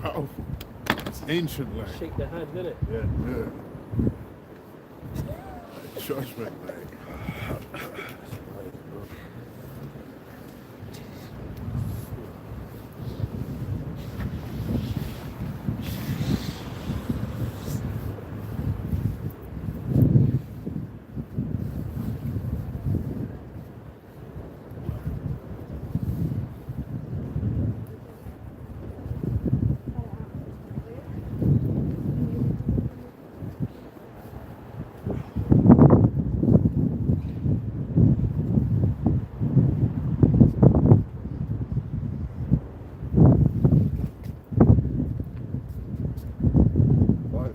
powerful. It's ancient, like. Shake the hand, innit? Yeah. Judgment, like.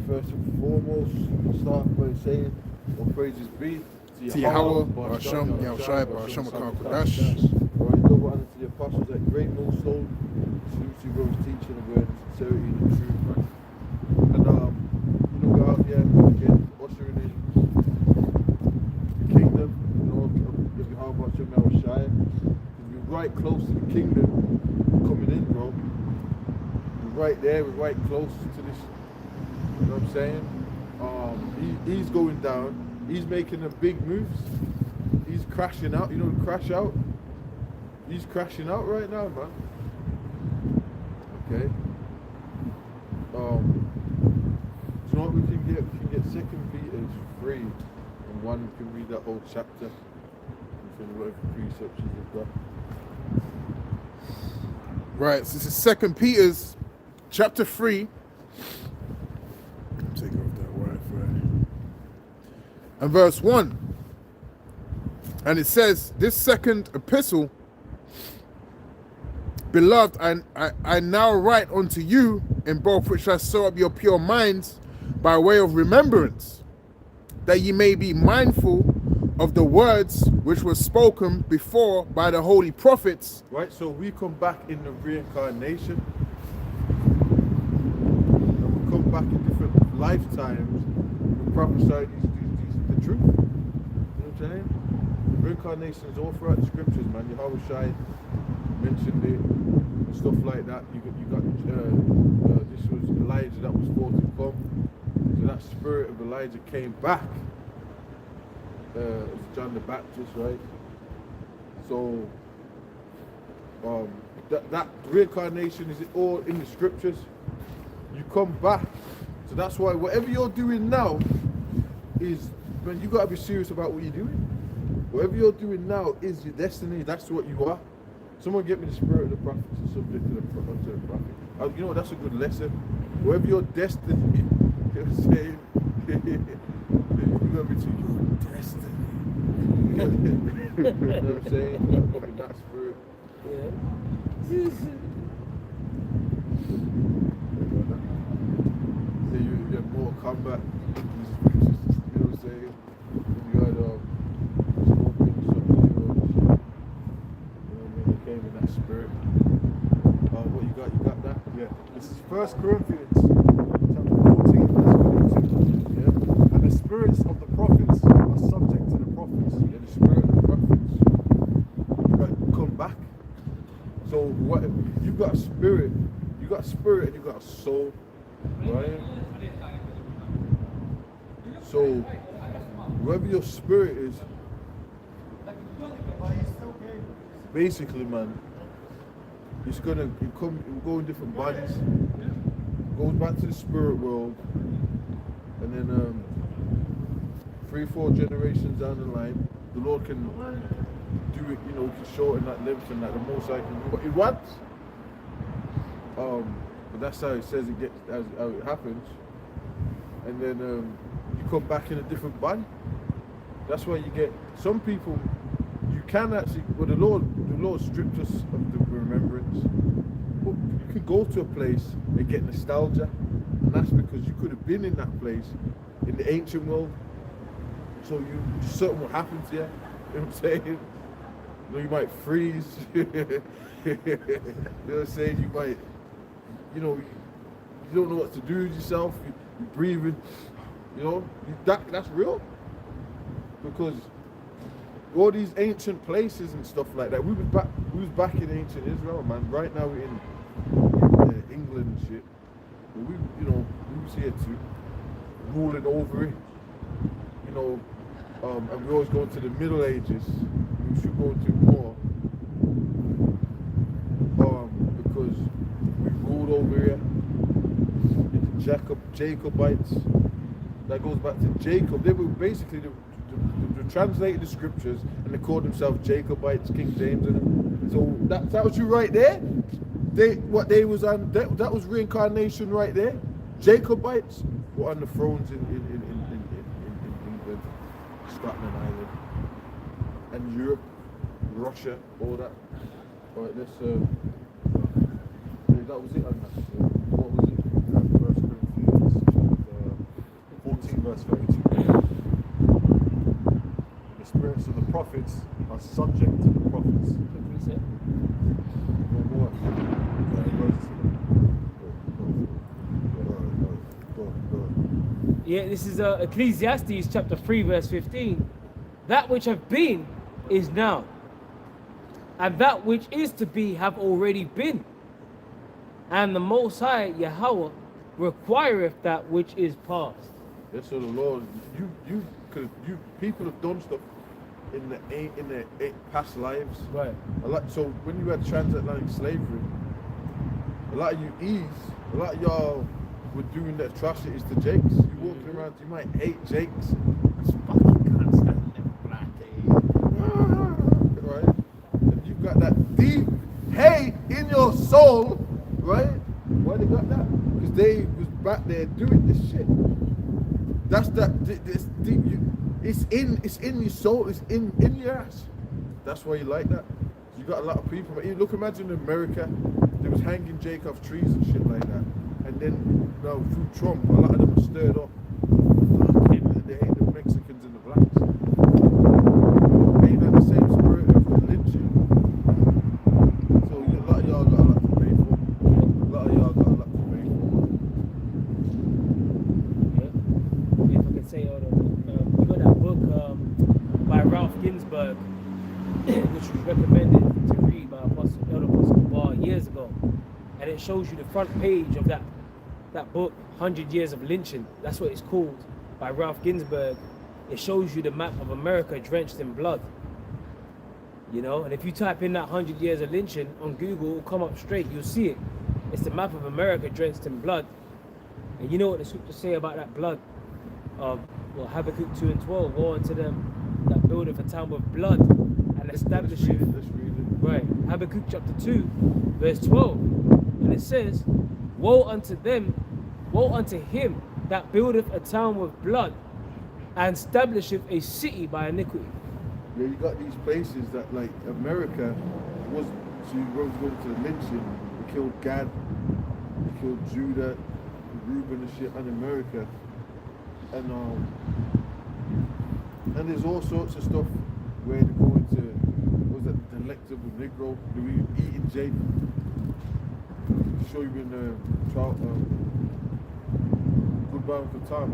First and foremost, start by saying, all praises be to Yahweh, Ahchyam, Yahushai, Ahchyam, Kodash. Right, double honor to the apostles at Great Millstone, salute to Rose teaching and word, sincerity and truth, man. And we're out here again, ushering in the kingdom, of Yahweh, Ahchyam, Yahushai. We're right close to the kingdom coming in, bro. We're right there, we're right close to this. You know what I'm saying? He's going down. He's making the big moves. He's crashing out. You know, crash out. He's crashing out right now, man. Okay. Do you know what we can get? We can get 2 Peter 3, and 1 we can read that whole chapter. From whatever precepts you've got. Right. So this is 2 Peter's chapter 3. Take off that Wi-Fi. And verse 1. And it says, this second epistle, beloved, I now write unto you in both which I stir up your pure minds by way of remembrance, that ye may be mindful of the words which were spoken before by the holy prophets. Right, so we come back in the reincarnation. Come back in different lifetimes and prophesy the truth. You know what I'm saying? Reincarnation is all throughout the scriptures, man. Yahushai mentioned it and stuff like that. You got this was Elijah that was forth to come. So that spirit of Elijah came back as John the Baptist, right? So that reincarnation is all in the scriptures. You come back. So that's why whatever you're doing now is, man, you gotta be serious about what you're doing. Whatever you're doing now is your destiny. That's what you are. Someone get me the spirit of the prophet to subject to the prophet. You know what, that's a good lesson. Whatever your destiny, you know what I'm saying? You gotta be to your destiny. You know what I'm saying? That spirit. Yeah. You have more combat. You know what I'm saying? You got scorpions, sub-zero, they came in that spirit. What you got? You got that? Yeah. This is 1 Corinthians chapter 14, verse 22. Yeah. And the spirits of the prophets are subject to the prophets. Yeah, the spirit of the prophets. Right, come back. So what? You got a spirit. You got a spirit and you got a soul. Right? So, wherever your spirit is, basically, man, it's gonna go in different bodies, goes back to the spirit world, and then 3-4 generations down the line, the Lord can do it. You know, can shorten that length and that the Most High can do what He wants. But that's how it says it gets, how it happens. And then you come back in a different body. That's why you get some people. You can actually, well, the Lord stripped us of the remembrance. But you can go to a place and get nostalgia, and that's because you could have been in that place in the ancient world. So something will happen to you. You know what I'm saying? You know, you might freeze. You know what I'm saying? You might. You know, you don't know what to do with yourself. You're breathing. You know, that's real. Because all these ancient places and stuff like that. We was back in ancient Israel, man. Right now we're in England and shit. But we was here too, ruling over it. And we always go to the Middle Ages. We should go to more. Because we ruled over here. Jacobites. That goes back to Jacob. They were basically they translated the scriptures and they called themselves Jacobites, King James, and so that was you right there. That was reincarnation right there. Jacobites were on the thrones in England, Scotland Island, and Europe, Russia, all that. All right, let's. That was it on that. What was it? 1 Corinthians 14 verse 32. The spirits of the prophets are subject to the prophets. Yeah, this is Ecclesiastes chapter 3 verse 15. That which have been is now, and that which is to be have already been. And the Most High Yahweh requireth that which is past. Yes, so the Lord, you people have done stuff in the past lives. Right. So when you had transatlantic slavery, a lot of y'all were doing the atrocities to Jakes. You walking around, you might hate Jakes. It's fucking can't stand them black, right? And you've got that deep hate in your soul, right? Why they got that? Because they was back there doing this shit. That's that. This deep. It's in your soul. It's in your ass. That's why you like that. You got a lot of people. But look, imagine in America, they was hanging Jake off trees and shit like that. And then now through Trump, a lot of them are stirred up. They hate the Mexicans and the blacks. They ain't had the same spirit of lynching. So a lot of y'all got a lot to pay for. A lot of y'all got a lot to pay for. Yeah. If I could say, you got that book by Ralph Ginsburg, which was recommended to read by Elder Apostle Bar years ago, and it shows you the front page of that book, 100 Years of Lynching. That's what it's called, by Ralph Ginsburg. It shows you the map of America drenched in blood. And if you type in that 100 Years of Lynching on Google, it'll come up straight. You'll see it. It's the map of America drenched in blood. And you know what the scriptures say about that blood? Habakkuk 2 and 12, woe unto them that buildeth a town with blood and establisheth. Let's read it. Right, Habakkuk chapter 2, verse 12. And it says, woe unto him that buildeth a town with blood and establisheth a city by iniquity. Yeah, you got these places that, like America, was going to the lynching. They killed Gad, they killed Judah, Reuben and shit, and America. And there's all sorts of stuff where they go into, what was that, delectable Negro, they were eating Jake. Show you in Goodbye Uncle Tom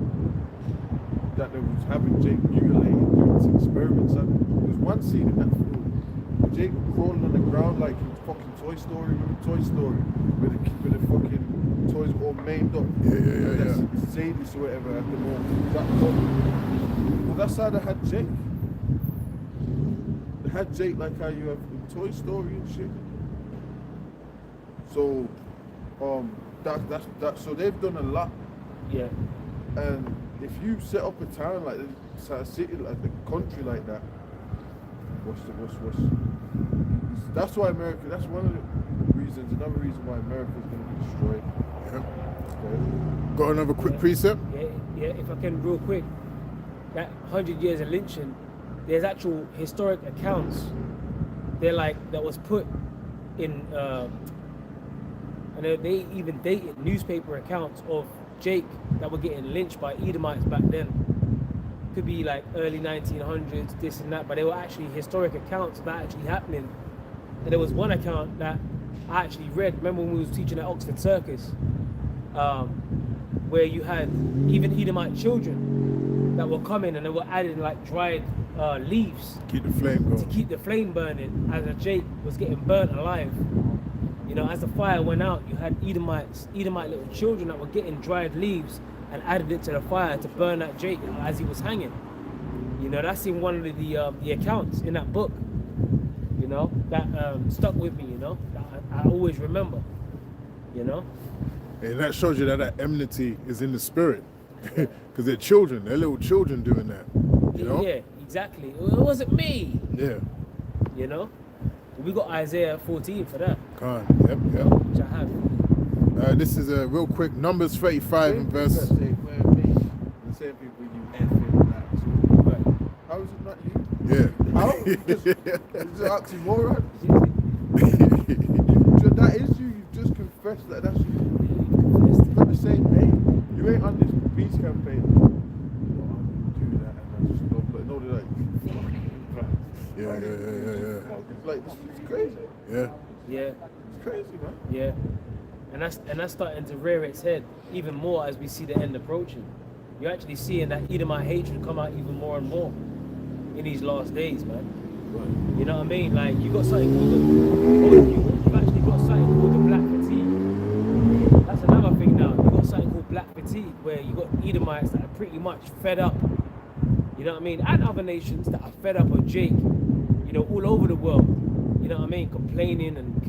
that they was having Jake mutilated, doing these experiments. And there was one scene in that film where Jake was crawling on the ground like in fucking Toy Story. Remember Toy Story? Where the fucking toys were all maimed up. Yeah. Sadie's or whatever at the moment. Well, that's how they had Jake. They had Jake like how you have in Toy Story and shit. So, so they've done a lot. Yeah. And if you set up a town like this, a city like a country like that, what's that's why America. That's one of the reasons. Another reason why America is going to be destroyed. Yeah. Got another quick precept? Yeah. If I can, real quick, that 100 Years of Lynching, there's actual historic accounts. That was put in. And they even dated newspaper accounts of Jake that were getting lynched by Edomites back then. Could be like early 1900s, this and that, but they were actually historic accounts of that actually happening. And there was one account that I actually read, remember when we was teaching at Oxford Circus, where you had even Edomite children that were coming and they were adding like dried leaves Keep the flame going. to keep the flame burning as a Jake was getting burnt alive. You know, as the fire went out, you had Edomite little children that were getting dried leaves and added it to the fire to burn that Jake as he was hanging. You know, that's in one of the accounts in that book. You know, that stuck with me. You know, that I always remember. You know, And that shows you that enmity is in the spirit. Because they're children, they're little children doing that. You know? Yeah, exactly. It wasn't me. Yeah. You know, we got Isaiah 14 for that, Come on. Yep, yep. which I have. This is a real quick Numbers 35 and verse. The same people you effing that. So, Right. how is it not you? Yeah. How? It's an oxymoron. That is you. You just confessed that that's you. It's not the same. Hey, you ain't on this peace campaign. Do that and I just don't. But no, they're like, Yeah. it's like it's crazy. Yeah. Yeah, It's crazy, man. yeah. And that's starting to rear its head even more as we see the end approaching. You're actually seeing that Edomite hatred come out even more and more in these last days, man. You know what I mean? Like, you got something called you've actually got something called the black fatigue. That's another thing now. You got something called black fatigue, where you got Edomites that are pretty much fed up. You know what I mean? And other nations that are fed up of Jake. You know, all over the world. You know what I mean? Complaining and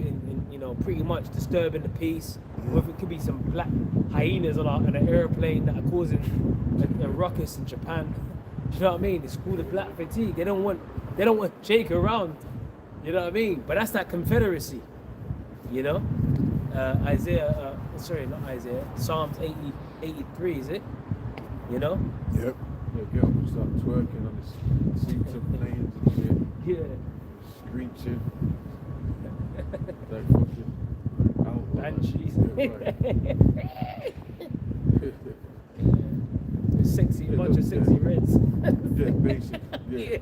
you know, pretty much disturbing the peace. Or if it could be some black hyenas on an airplane that are causing a ruckus in Japan. You know what I mean? It's called the black fatigue. They don't want Jake around. You know what I mean? But that's that confederacy. You know? Psalms 83, is it? You know? Yep. Yeah, get up and start twerking on the seats of planes and shit. Yeah. Screeching. Like fucking out. Banshees. Yeah, Sexy, a bunch of sexy reds. yeah, basic. Yeah.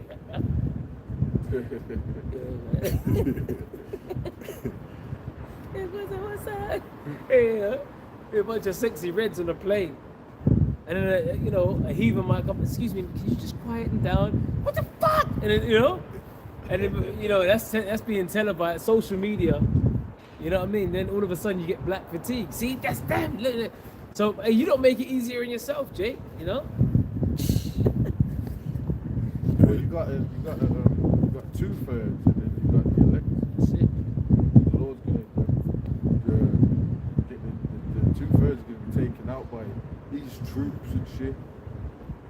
Yeah, a bunch of sexy reds on the plane. And then, you know, a heathen might come, excuse me, can you just quieten down? What the fuck? And then, you know, that's being televised, social media. You know what I mean? Then all of a sudden you get black fatigue. See, that's them. Look. So you don't make it easier on yourself, Jake. You know? Well, you got 2/3, and then you got the elected. That's it. The Lord's gonna get the 2/3 gonna be taken out by these troops and shit,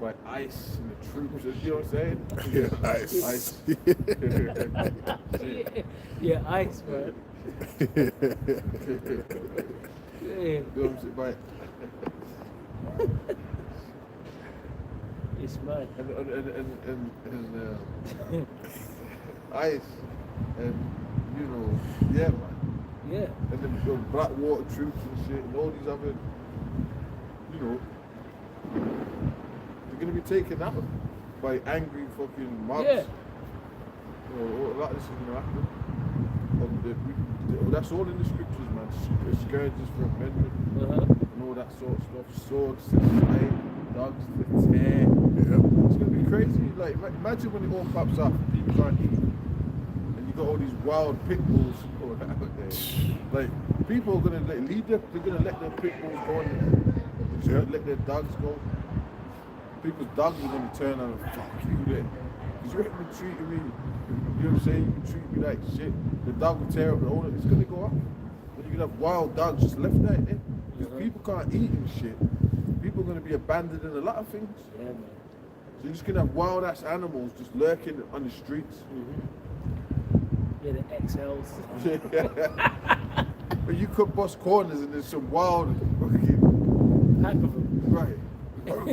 by ICE and the troops. You know what I'm saying? Yeah, ICE. Yeah, ice, man. Yeah. You know what I'm saying? It's mad. And ICE, and you know, yeah, man. Yeah. And then the black water troops and shit, and all these other, you know, they're gonna be taken out by angry fucking mobs. Yeah. You know, a lot of this is gonna happen. That's all in the scriptures, man. Scourges for amendment, and all that sort of stuff. Swords to slay, dogs to tear. Yeah. It's gonna be crazy. Like, imagine when it all pops up, people can't eat, and you got all these wild pit bulls out there. Like, people are gonna they're gonna let their pit bulls go in there. They're just gonna let their dogs go. People's dogs are gonna turn on and fuck you then. Because you ain't been treating me, you know what I'm saying? You treat me like shit. The dog will tear up the owner. It's gonna go up. But you can have wild dogs just left there. Because people can't eat and shit. People are gonna be abandoned in a lot of things. Yeah, man. So you're just gonna have wild ass animals just lurking on the streets. Yeah, the XLs. But you could bust corners and there's some wild fucking Pack of them. right. You know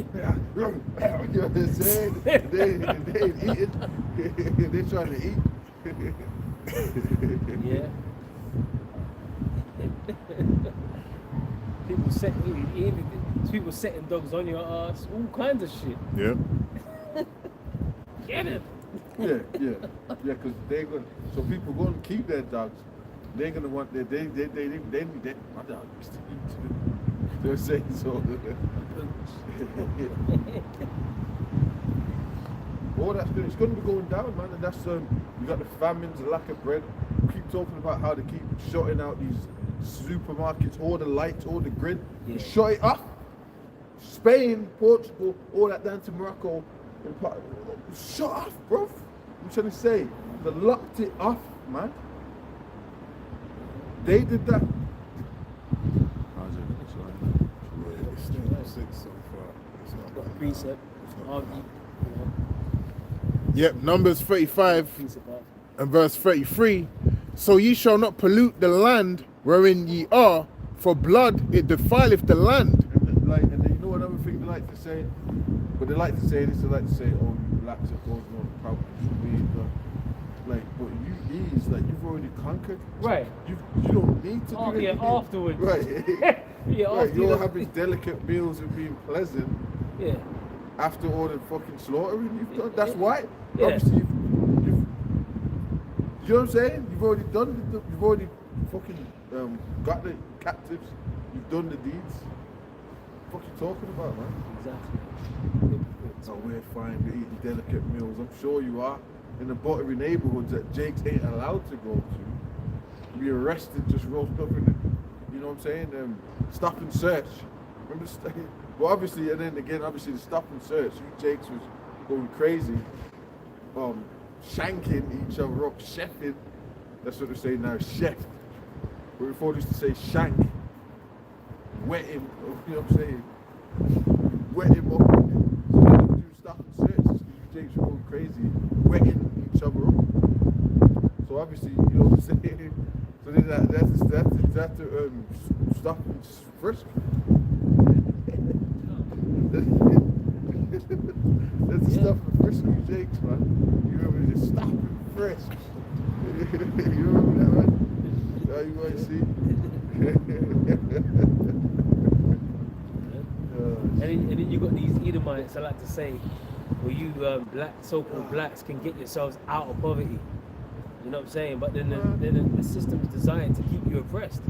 what I'm saying? They ain't eating. They're trying to eat. Yeah. People setting dogs on your ass, all kinds of shit. Yeah. Get it. Yeah, because they're gonna. So people gonna keep their dogs. They're gonna want their my dog used to eat too. They're saying so. All that's good. It's gonna be going down, man. And that's you got the famines, the lack of bread. Keep talking about how they keep shutting out these supermarkets, all the lights, all the grid. Yeah. They shut it off. Spain, Portugal, all that down to Morocco. Shut off, bro. I'm trying to say, they locked it off, man. They did that. How's it? It's all right. It's still 6 so far. It's not bad. Precept, argue, you know, Yep, Numbers 35 precept argue. and verse 33. So ye shall not pollute the land wherein ye are, for blood it defileth the land. And you know another thing they like to say? But they like to say this, they like to say, oh, you blacks are causing all the problems. Like, but you E's, like, you've already conquered. Right. You don't need to do Oh, yeah, anything. afterwards. Right. Yeah, Right, after you're you- having delicate meals and being pleasant Yeah. after all the fucking slaughtering you've done. That's why. Yeah. Obviously, you've, you know what I'm saying? You've already done you've already fucking got the captives. You've done the deeds. What you talking about, man? Exactly. So we're fine, we're eating delicate meals. I'm sure you are. In the buttery neighborhoods that Jakes ain't allowed to go to. Be arrested, just rolled up in the, you know what I'm saying? Stop and search. Remember, well, obviously, and then again, obviously, the stop and search. Jakes was going crazy, shanking each other up, chefing. That's what they say now, chef. But before they used to say shank, wet him. You know what I'm saying? Wet him up. So then they would do stop and search. Jakes were going crazy, wetting each other up. So obviously, you know what I'm saying? So then that's to stop and frisk. That's the stuff and frisk you Jakes, man. You remember just stop and frisk. You remember that, man? Now you want to see? And then you got these Edomites, I like to say, where you black, so-called blacks can get yourselves out of poverty. You know what I'm saying? But then the system is designed to keep you oppressed.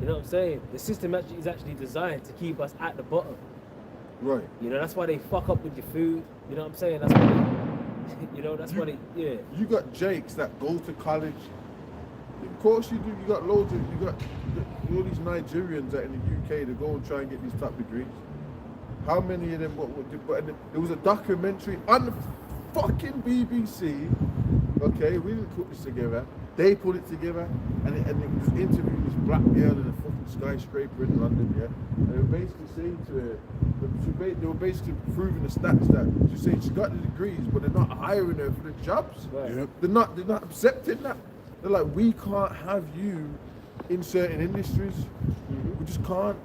You know what I'm saying? The system is actually designed to keep us at the bottom. Right. You know, that's why they fuck up with your food. You know what I'm saying? That's why they, you know, that's why they, yeah. You got Jakes that go to college. Of course you do. You got loads of, you got all these Nigerians that in the UK, they go and try and get these top degrees. How many of them, but there was a documentary on the fucking BBC, okay, we didn't put this together, they put it together, and it was interviewing this black girl in a fucking skyscraper in London, yeah, and they were basically saying to her, they were basically proving the stats that she's saying she got the degrees, but they're not hiring her for the jobs. Right. Yep. They're not accepting that. They're like, we can't have you in certain industries. We just can't.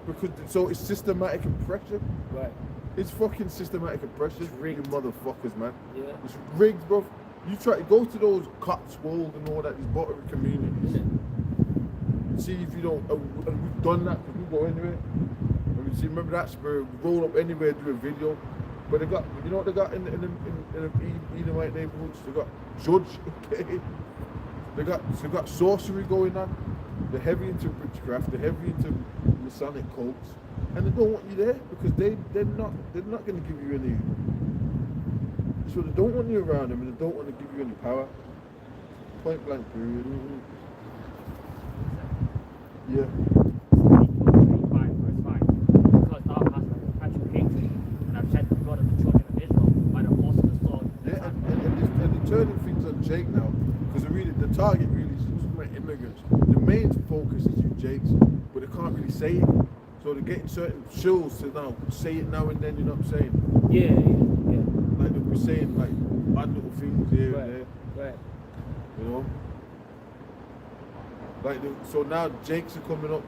Because so it's systematic oppression. Right. It's fucking systematic oppression. It's rigged. You motherfuckers, man. Yeah. It's rigged, bro. You try to go to those Cotswold and all that, these buttery communities. See if you don't. And we've done that because we go anywhere. I mean, see, remember that spirit? We roll up anywhere, do a video. But they got, you know what they got in the Edomite neighborhoods? They got judge, okay? They got sorcery going on. They're heavy into witchcraft. They're heavy into Masonic cults, and they don't want you there because they're not going to give you any. So they don't want you around them, and they don't want to give you any power. Point blank period. Yeah. Yeah, and they're turning things on Jake now because the target really is immigrants. The main focus is you Jakes, but they can't really say it. So they're getting certain shows to now say it now and then, you know what I'm saying? Yeah. Like they'll be saying like odd little things here Right. and there, Right. you know? Like so now Jakes are coming up.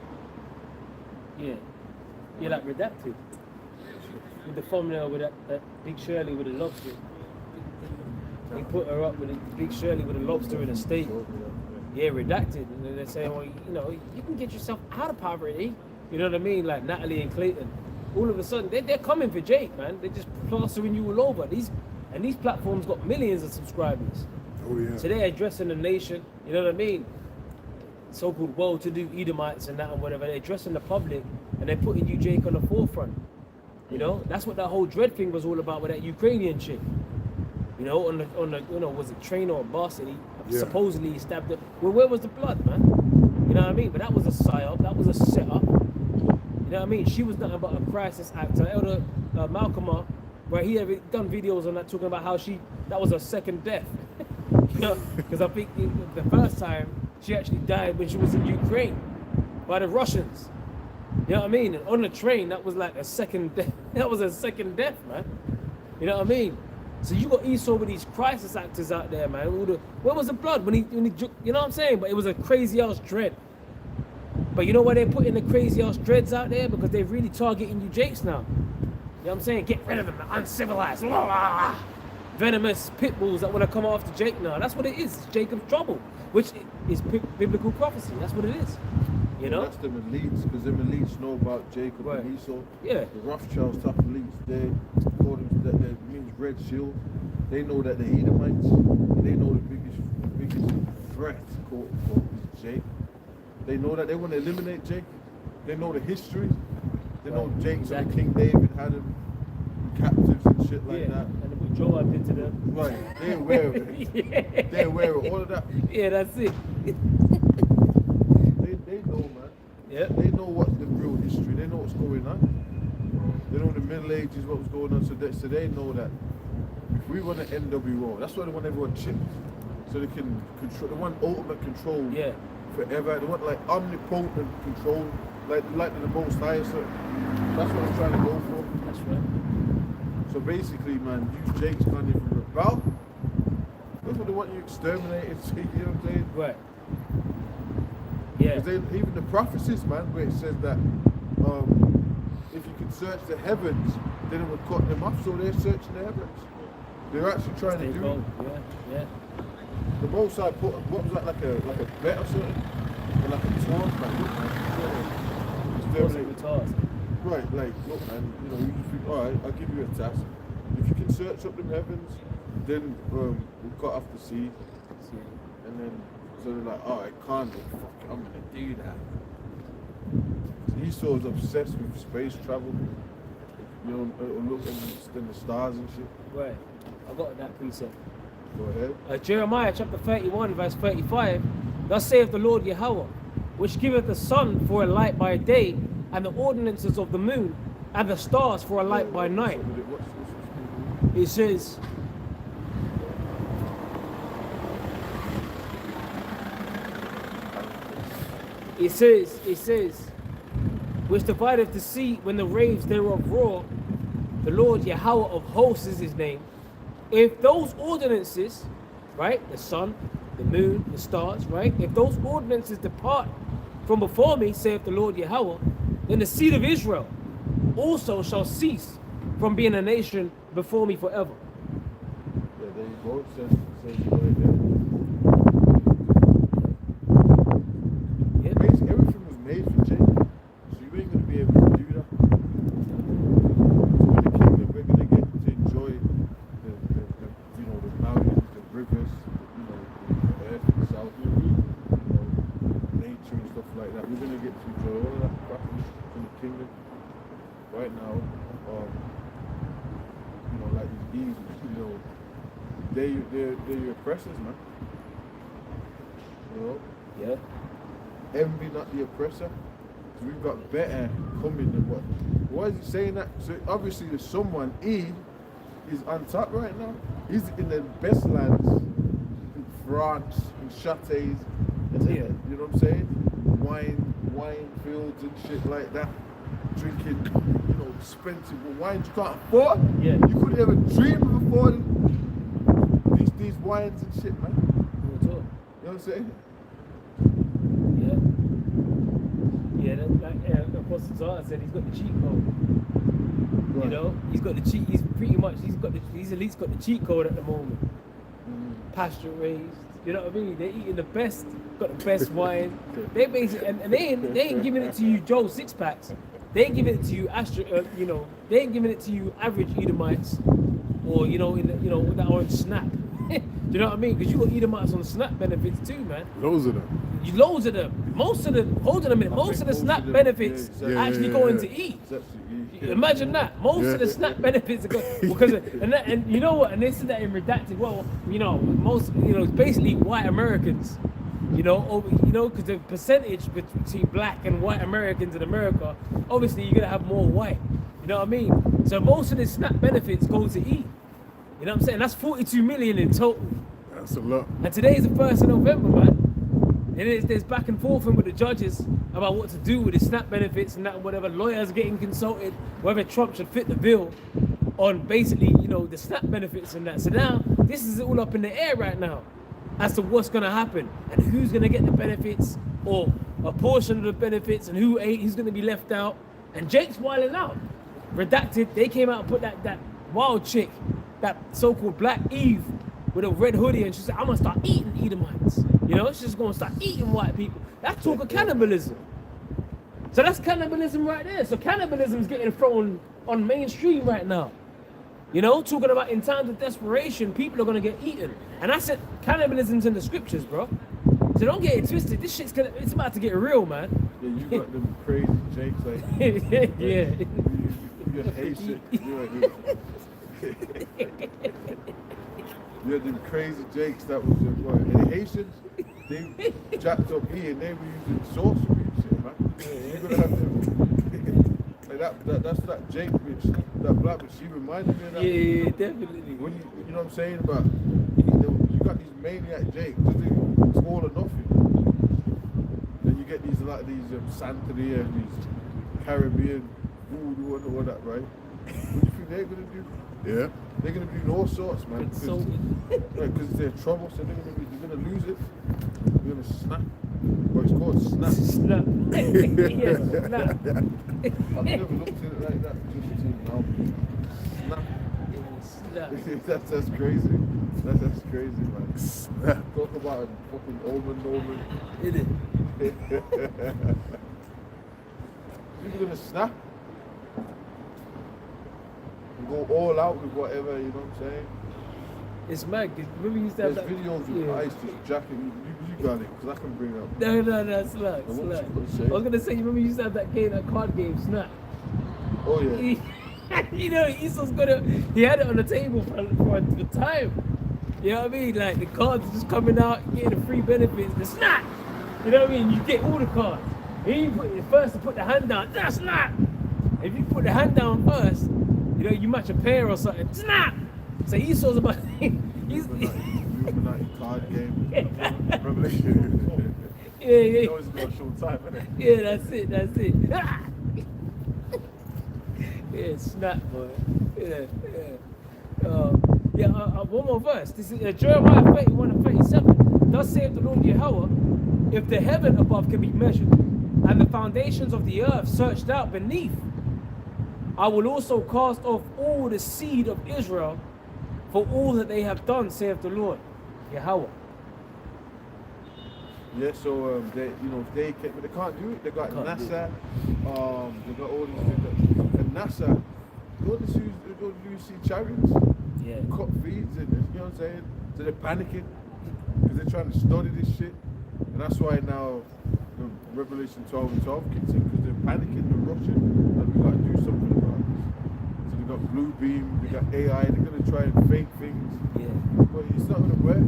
Yeah. You're like redacted. With the thumbnail with that Big Shirley with a lobster. He put her up with a Big Shirley with a lobster in a steak. Yeah, redacted. And then they're saying, well, you know, you can get yourself out of poverty. You know what I mean? Like Natalie and Clayton. All of a sudden, they're coming for Jake, man. They're just plastering you all over. These platforms got millions of subscribers. Oh yeah. So they're addressing the nation. You know what I mean? So-called well-to-do Edomites and that and whatever. They're addressing the public and they're putting you, Jake, on the forefront. You know, that's what that whole dread thing was all about with that Ukrainian chick. You know, on the you know, was it train or a bus? And Yeah. supposedly he stabbed her. Well, where was the blood, man? You know what I mean? But that was a psyop. That was a setup. You know what I mean? She was nothing but a crisis actor. Elder Malcolm, where he had done videos on that talking about how that was her second death. You know, because I think the first time she actually died when she was in Ukraine by the Russians. You know what I mean? And on the train, that was like a second death. That was a second death, man. You know what I mean? So you got Esau with these crisis actors out there, man. Where was the blood when he you know what I'm saying? But it was a crazy ass dread. But you know why they're putting the crazy ass dreads out there? Because they're really targeting you Jakes now. You know what I'm saying? Get rid of them, uncivilized, blah, blah. Venomous pit bulls that want to come after Jake now. That's what it is. It's Jacob's trouble, which is biblical prophecy. That's what it is. You know? That's them elites, because them elites know about Jacob Right. and Esau. Yeah. The Rothschilds type elites, they call them that means red shield. They know that the Edomites, they know the biggest threat quote unquote is Jake. They know that they want to eliminate Jake. They know the history. They know Right. Jake's Exactly. and King David had him captives and shit like Yeah. that. And what Joab did to them. Right, they're aware of it. Yeah. They're aware of all of that. Yeah, that's it. They know, man. Yeah. They know what's the real history. They know what's going on. They know the Middle Ages, what was going on. So they know that if we want an NWO, that's why they want everyone chipped. So they can control. They want ultimate control Yeah. forever. They want like omnipotent control, like the Most High. So that's what I'm trying to go for. That's right. So basically, man, use Jake's can't even rebel. That's what they want you exterminated. You know what I'm saying? Right. Yeah. Because even the prophecies, man, where it says that if you could search the heavens, then it would cut them off. So they're searching the heavens. They're actually trying Stay to do gold. it. Yeah. Yeah. The Most High put what was that, like a bet or something, or like a task, man. Look, man. Impossible task. Right, like look, man. You know, you just think, all right, I'll give you a task. If you can search up the heavens, then we'll cut off the sea, and then so they're like, all right, can't they? Fuck it, I'm gonna do that. Esau's obsessed with space travel. You know, look in the stars and shit. Right. I got that precept. Go ahead. Jeremiah chapter 31, verse 35. Thus saith the Lord Yahweh, which giveth the sun for a light by day, and the ordinances of the moon, and the stars for a light by night. It says, which divideth the sea when the waves thereof roar. The Lord Yahweh of hosts is his name. If those ordinances, right, the sun, the moon, the stars, right, if those ordinances depart from before me, saith the Lord Yahweh, then the seed of Israel also shall cease from being a nation before me forever. Yeah, there you go. It says right there. Yeah. Basically, everything was made for Jacob, so you ain't gonna be able to do that. So in the kingdom, we're gonna get to enjoy the you know, the mountains, the rivers, you know, the earth and the south, you know, nature and stuff like that. We're gonna get to enjoy all of that crap in the kingdom. Right now, you know, like these eagles, you know, they're your oppressors, man. You know, Yeah. envy not the oppressor. So we've got better coming than what? Why is he saying that? So obviously there's someone, he is on top right now. He's in the best lands, in France, in châteaux, and Yeah. you know what I'm saying? Wine fields and shit like that. Drinking, you know, expensive wines you can't afford. Yeah. You couldn't ever dream of affording these wines and shit, man. Real talk. You know what I'm saying? Yeah. Yeah, that, like Apostle Zara said, he's got the cheat code. You Right. know, he's got the cheat. He's pretty much. He's at least got the cheat code at the moment. Pasture raised. You know what I mean? They're eating the best. Got the best wine. They basically and they ain't giving it to you Joe six packs. They ain't giving it to you you know, they ain't giving it to you average Edomites, or you know, in the, you know, with that orange snap. Do you know what I mean? Because you got Edomites on SNAP benefits too, man. Loads of them. Loads of them. Most of them. Hold on a minute. Most of the SNAP benefits actually going to eat. Imagine that. Most of the SNAP benefits are going because and you know what? And they said that in redacted. Well, you know, it's basically white Americans. Because the percentage between black and white Americans in America, obviously you're gonna have more white. You know what I mean? So most of the SNAP benefits go to eat. You know what I'm saying? That's 42 million in total. That's a lot. And today is the 1st of November, man. And there's back and forth with the judges about what to do with the SNAP benefits and that, whatever. Lawyers getting consulted whether Trump should fit the bill on basically, the SNAP benefits and that. So now this is all up in the air right now as to what's going to happen and who's going to get the benefits or a portion of the benefits and who's going to be left out. And Jake's wilding out. Redacted, they came out and put that wild chick, that so-called Black Eve with a red hoodie, and she said, I'm going to start eating Edomites. She's just going to start eating white people. That's talk of cannibalism. So that's cannibalism right there. So cannibalism is getting thrown on mainstream right now. Talking about in times of desperation, people are going to get eaten. And I said cannibalism's in the scriptures, bro. So don't get it twisted. This shit's it's about to get real, man. Yeah, you got them crazy Jakes like yeah. You're Haitian. You had them crazy Jakes that was and the Haitians, they jacked up here and they were using sorcery and shit, man. You're gonna have them like that's that Jake bitch, that black bitch, she reminded me of that. Yeah, definitely. When you know what I'm saying about you got these maniac Jakes, it's all or nothing. Then you get these Santeria and these Caribbean voodoo and all that, right? What do you think they're gonna do? Yeah. They're gonna be doing all sorts, man. Because they're in trouble, so they're gonna lose it. They're gonna snap. Well, it's called snap. Snap. Yeah, snap. I've never looked at it like that. Just now. Snap. Snap. That's crazy. That's crazy, man. Snap. Talk about a fucking omen. Isn't it? People gonna snap. Go all out with whatever, you know what I'm saying? It's mad. Remember you used to have There's that videos with ice just jacking. You got it, because I can bring it up. No, Slack. What you gonna say? I was gonna say, you remember you used to have that card game, Snap. Oh yeah. Esau's he had it on the table for time. You know what I mean? Like the cards just coming out, getting the free benefits, the Snap. You know what I mean? You get all the cards. And you first to put the hand down, that's Snap. If you put the hand down first, you match a pair or something. Snap! So Esau's about. Illuminati card game. Revelation. Yeah. You know it's got a short time, innit? Yeah, that's it. Yeah, snap, boy. Yeah. One more verse. This is Jeremiah 31 and 37. Thus saith the Lord Yahweh, if the heaven above can be measured, and the foundations of the earth searched out beneath, I will also cast off all the seed of Israel for all that they have done, saith the Lord, Yahweh. Yeah, so if they can't do it. They got NASA, they got all these things. And NASA, they go to see chariots, cut feeds, and you know what I'm saying. So they're panicking because they're trying to study this shit, and that's why now the Revelation 12 and 12 kicks in, because they're panicking, they're rushing, and we got to do something about this. So they got blue beam, they got AI, they're gonna try and fake things, but it's not gonna work.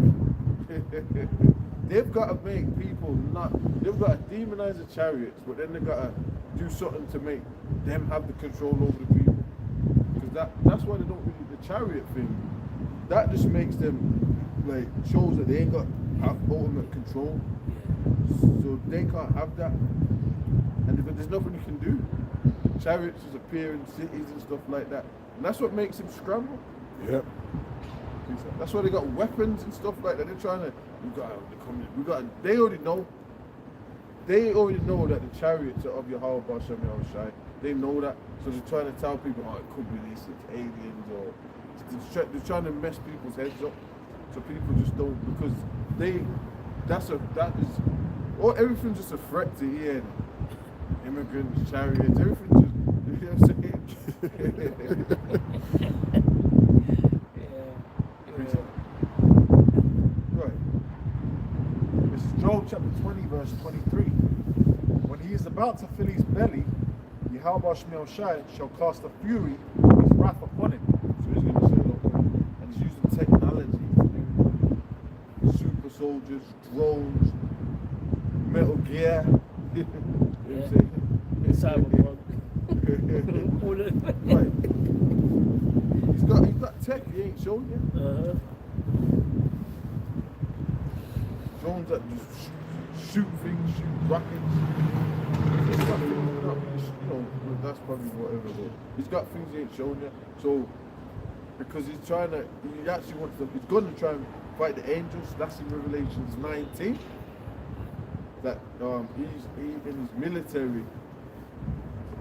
They've got to make people they've got to demonize the chariots, but then they've got to do something to make them have the control over the people. Because that's why they don't really, the chariot thing, that just makes them, shows that they ain't got ultimate control. So they can't have that. And there's nothing you can do. Chariots just appear in cities and stuff like that. And that's what makes them scramble. Yep. That's why they got weapons and stuff like that. They're trying to, they already know. They already know that the chariots are of Yahweh Bashem Yahushai. They know that. So they're trying to tell people, it could be this, it's aliens, or they're trying to mess people's heads up. So people just don't, because everything's just a threat to here. Immigrants, chariots, everything just, you know what I'm saying? Yeah. verse 23. When he is about to fill his belly, Yahweh Shemel Shai shall cast a fury of his wrath upon him. So he's going to say, look, and he's using technology, super soldiers, drones, Metal Gear. You know what I'm saying? Cyberpunk. All of Right. He's got tech he ain't showing you. Drones that just shoot things, shoot rockets. He's got things, you know, that's probably whatever. But he's got things he ain't showing you. So, because he's trying to, he actually wants to, he's going to try and fight the angels. That's in Revelations 19. That he's in his military,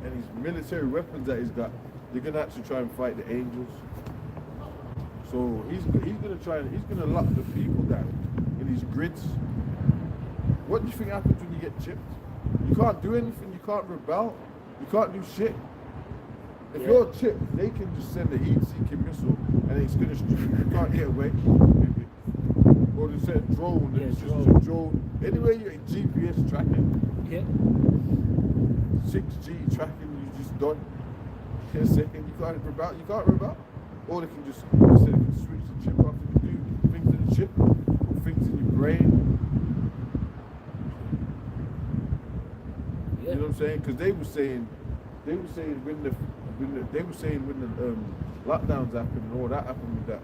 and his military weapons that he's got, they're going to actually try and fight the angels. So he's going to try and, he's going to lock the people down in these grids. What do you think happens when you get chipped? You can't do anything, you can't rebel, you can't do shit. If you're chipped, they can just send a heat-seeking missile and it's going to, you can't get away. Or they send a drone, and it's just a drone. Anyway, you're in GPS tracking. Yeah. 6G tracking, you just done. In a second, you can't rebel. Or they can just, they say they can switch the chip after they do things in the chip, put things in your brain. Yeah. You know what I'm saying? Because they were saying when the lockdowns happened and all that happened with that,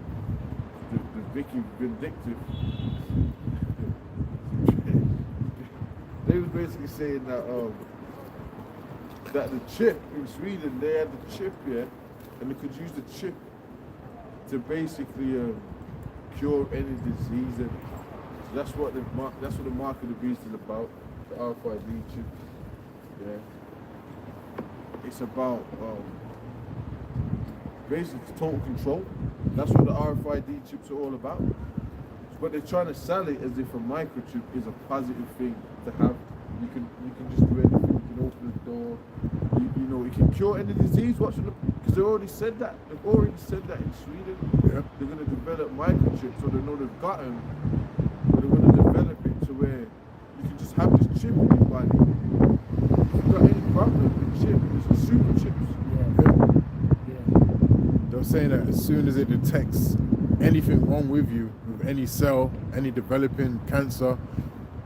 the Vicky Vindictive, they was basically saying that that the chip in Sweden, they had the chip here, and they could use the chip to basically cure any disease. And so that's what the mark of the beast is about. The RFID chip. Yeah. It's about basically total control. That's what the RFID chips are all about. But they're trying to sell it as if a microchip is a positive thing to have. You can just do anything. You can open the door. You know, it can cure any disease. Because they already said that. They've already said that in Sweden. Yeah. They're going to develop microchips, so they know they've got them. But they're going to develop it to where you can just have this chip in your body. If you've got any problem with the chip, it's super chips. Yeah. They're saying that as soon as it detects anything wrong with you, with any cell, any developing cancer,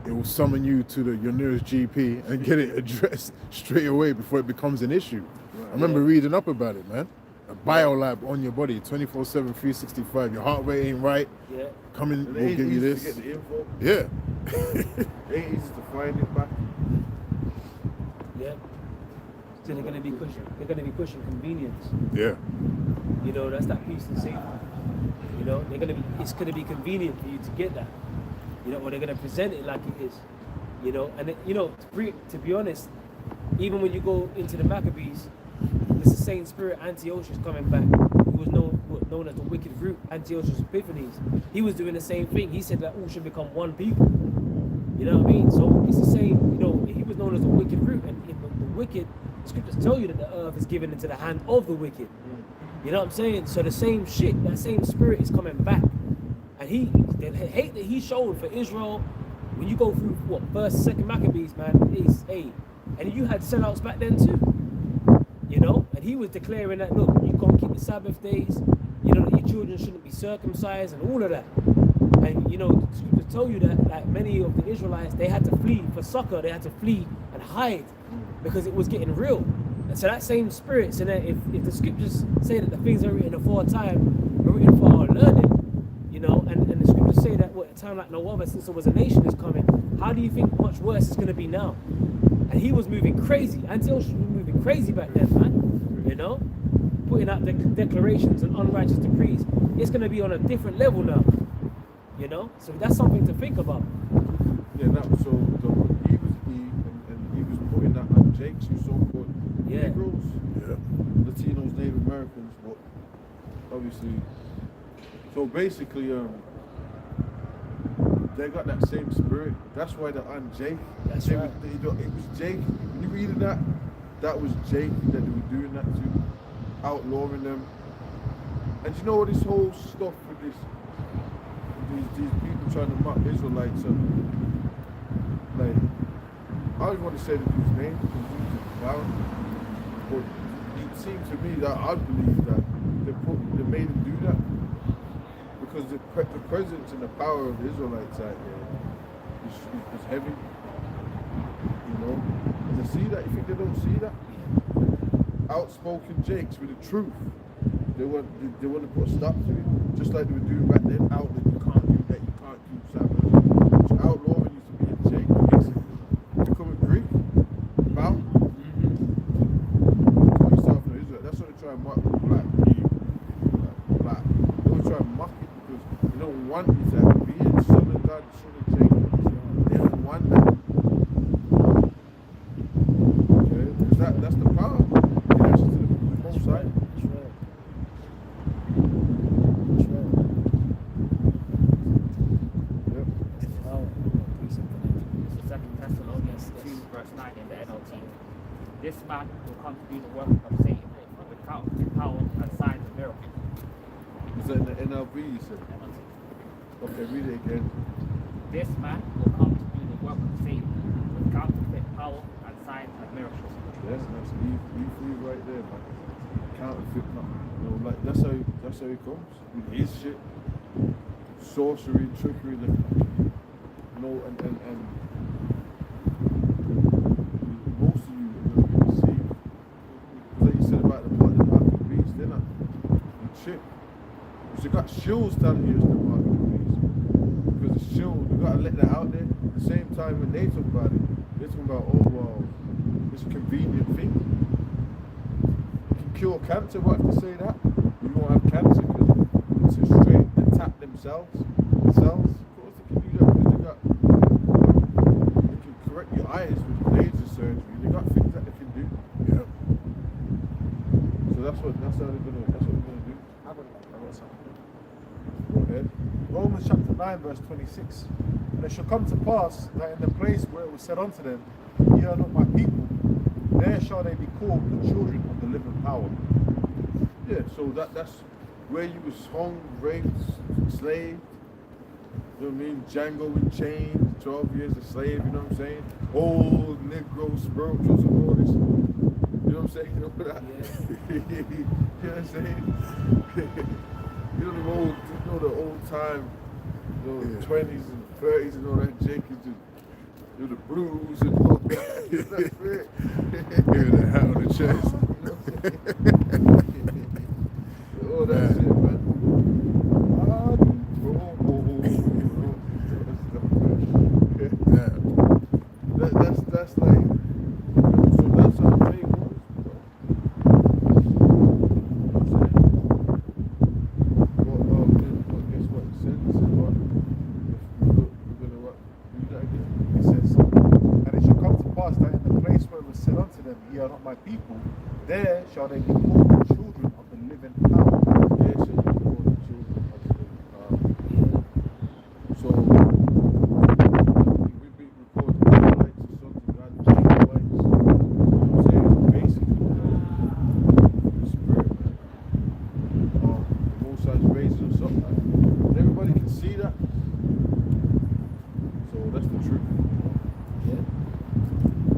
it will summon you to your nearest GP and get it addressed straight away before it becomes an issue. Right. I remember reading up about it, man. A biolab on your body, 24/7, 365. Your heart rate ain't right. Yeah. Come in, And we'll it ain't give you easy this. to get the info. Yeah. It ain't easy to find it back. Yeah. So they're gonna be pushing convenience. Yeah. You know, that's that peace and safety. You know, it's gonna be convenient for you to get that. You know, or they're gonna present it like it is. You know, and you know, to be honest, even when you go into the Maccabees, it's the same spirit Antiochus coming back, who was known as the wicked root, Antiochus Epiphanes. He was doing the same thing. He said that all should become one people. You know what I mean? So it's the same, you know, he was known as the wicked root, and the wicked, the scriptures tell you that the earth is given into the hand of the wicked. You know what I'm saying? So the same shit, that same spirit is coming back. And the hate that he showed for Israel, when you go through what, first, second Maccabees, man, is and you had sellouts back then too. You know, and he was declaring that, look, you can't keep the Sabbath days, you know, that your children shouldn't be circumcised and all of that. And you know, the scriptures tell you that like many of the Israelites, they had to flee for succor, they had to flee and hide because it was getting real. And so that same spirit, so that if the scriptures say that the things are written aforetime are written for our learning, you know, and the scriptures say that at a time like no other since there was a nation is coming, how do you think much worse it's going to be now? And he was moving crazy. Antiochus was moving crazy back then, man. You know, putting out declarations and unrighteous decrees. It's going to be on a different level now. You know, so that's something to think about. Yeah, that was so. He was and he was putting that on Jake's, who so-called Negroes, Latinos, Native Americans, but obviously. So basically, they got that same spirit. That's why they're on Jake. That's right. It was Jake. When you read that, that was Jake that they were doing that to, outlawing them. And you know this whole stuff with these people trying to mock Israelites and like I don't want to say the dude's name because he's violent, but it seemed to me that I believe that they made him do that because the presence and the power of the Israelites out there is heavy. You know, and they see that. You think they don't see that? Outspoken Jakes with the truth. They want to put a stop to it, just like they were doing back then. Out that you can't do that, you can't keep Sabbath. So outlawing used to be a Jake, basically. Becoming Greek, bound. Put yourself in Israel. That's what they try and mock black. Black. They want to try and mock it because they don't want you to be a son of God, son of Jake. They don't want that. Okay, because that's the power. Connections to the most side. This man will come to do the work of Satan without power and signs and miracles. Is that in the NLV you said? Okay, read it again. This man will come to do the work of Satan with counterfeit power and signs and miracles. Yes, that's E3 right there, man. Counterfeit, man. You know, like that's how he comes with his shit, sorcery, trickery, and most of you are going to be deceived. Like you said about the mark of the beast, they're not the chip. Because you got shills telling you it's the mark of the beast. Because the shill, you got to let that out there. At the same time when they talk about it, they're talking about, oh well, it's a convenient thing. It can cure cancer, what if they say that? You won't have cancer because it's a straight attack themselves. Cells. Of course they can do that because they can correct your eyes with laser surgery. They got things that they can do. Yeah. So that's what they're gonna do. I got something. Go ahead. Romans chapter 9 verse 26. And it shall come to pass that in the place where it was said unto them, Ye are not my people, there shall they be called the children of the living power. Yeah, so that's where you was hung, raped, slaved. You know what I mean? Django in chains, 12 years a slave, you know what I'm saying? Old Negro spirituals and all this. You know what I'm saying? You know that? Yeah. You know what I'm saying? you know the old time, you know, the 20s and 30s and all that Jake is just, you know, the blues and all that. That's it. Give the hat on the chest. Oh, that's it, man. That's like, so that's how the thing was. Guess what it said? It said what? We're gonna what? Read that again. It says, and it shall come to pass that in the place where it was said unto them, Ye are not my people, there shall they be called the children of the living power. There shall you call the children of the living power. So we be recording Israelites, the sons of God, the Jacobites. You know what I'm saying? Basically, the spirit, man. The Most High's raising us up, man. And everybody can see that. So that's the truth. Yeah.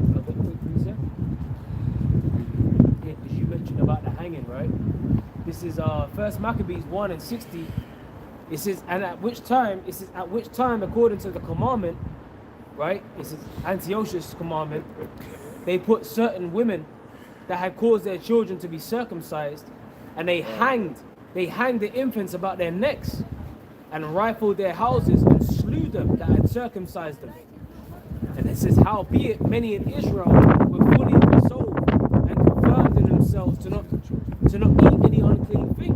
Another quick reset. Yeah, because you mentioned about the hanging, right? This is First Maccabees 1 and 60. It says, and at which time according to the commandment, right? It says Antiochus' commandment, they put certain women that had caused their children to be circumcised, and they hanged the infants about their necks, and rifled their houses and slew them that had circumcised them. And it says, howbeit many in Israel were fully resolved and confirmed in themselves to not eat any unclean thing.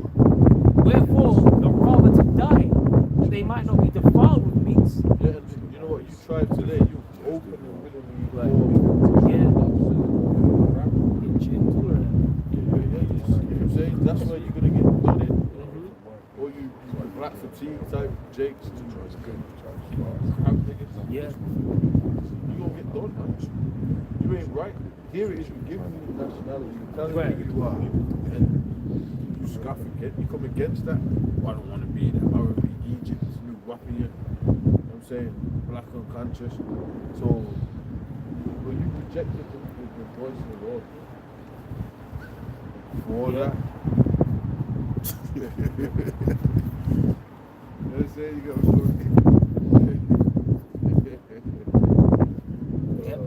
Wherefore, the rather to die, that they might not be defiled with meats. Yeah, and you know what? You tried today, you open and willingly Right. Yeah. Inch into it. You know what I'm saying? That's where you're gonna get done in. Or you black fatigue type Jakes and crap niggas. Yeah. You gonna get done, man. You ain't right. Here it is, you give me the nationality, you tell Right. me you are, and you scoff against, you come against that. Oh, I don't want to be that. I want to be Egypt, this new wapping you. You know what I'm saying? Black unconscious. So But you rejected the voice of the Lord. For that. Let's say you got a Yep.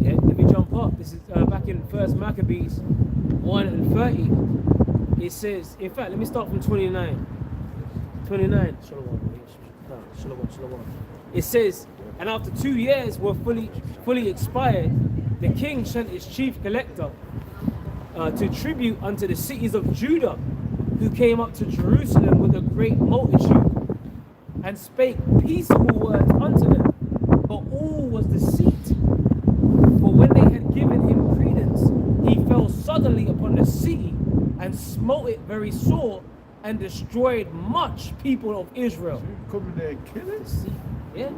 Yeah, let me jump up. This is back in First Maccabees 1 and 30. It says, in fact, let me start from 29. 29. Shalom. It says, and after 2 years were fully expired, the king sent his chief collector to tribute unto the cities of Judah, who came up to Jerusalem with a great multitude, and spake peaceable words unto them. But all was deceit. For when they had given him credence, he fell suddenly upon the city, and smote it very sore, and destroyed much people of Israel. So you come in there and kill it? Yeah.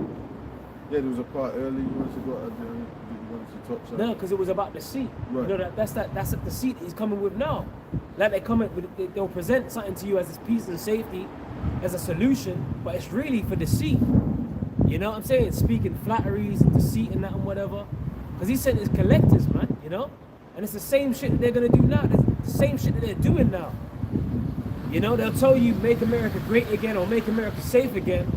Yeah, there was a part early you wanted to touch on. No, because it was about deceit. Right. You know, that's that deceit he's coming with now. Like they come with, they'll present something to you as this peace and safety, as a solution, but it's really for deceit. You know what I'm saying? Speaking flatteries and deceit and that and whatever. Because he sent his collectors, man, you know? And it's the same shit that they're gonna do now. It's the same shit that they're doing now. You know, they'll tell you make America great again or make America safe again.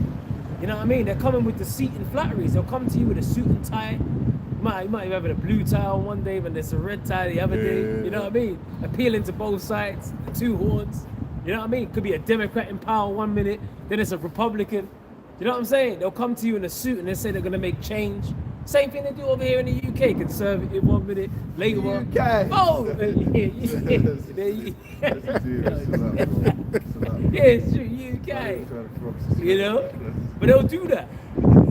You know what I mean? They're coming with deceit and flatteries. They'll come to you with a suit and tie. You might have a blue tie on one day, but there's a red tie the other day. You know what I mean? Appealing to both sides, the two horns. You know what I mean? Could be a Democrat in power 1 minute, then it's a Republican. You know what I'm saying? They'll come to you in a suit and they say they're gonna make change. Same thing they do over here in the UK. Conservative 1 minute, later one. Oh, yeah, it's true, UK. You know, but they'll do that.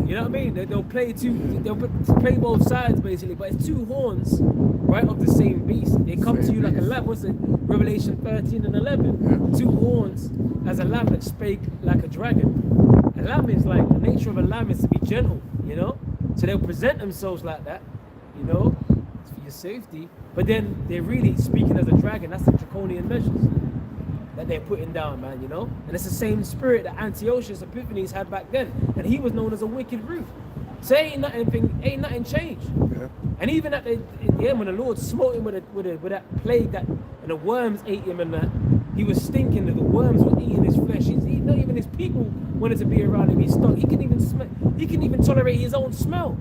You know what I mean? They'll play both sides basically, but it's two horns, right, of the same beast. They come to you like a lamb. What's it? Revelation 13 and 11. Two horns as a lamb that spake like a dragon. A lamb is like, the nature of a lamb is to be gentle, you know? So they'll present themselves like that, you know, it's for your safety. But then they're really speaking as a dragon. That's the draconian measures that they're putting down, man, you know? And it's the same spirit that Antiochus Epiphanes had back then. And he was known as a wicked root. So ain't nothing changed. Yeah. And even at the end, when the Lord smote him with that plague that, and the worms ate him and that, he was stinking, that the worms were eating his flesh. Not even his people wanted to be around him. He stunk. He couldn't even tolerate his own smell.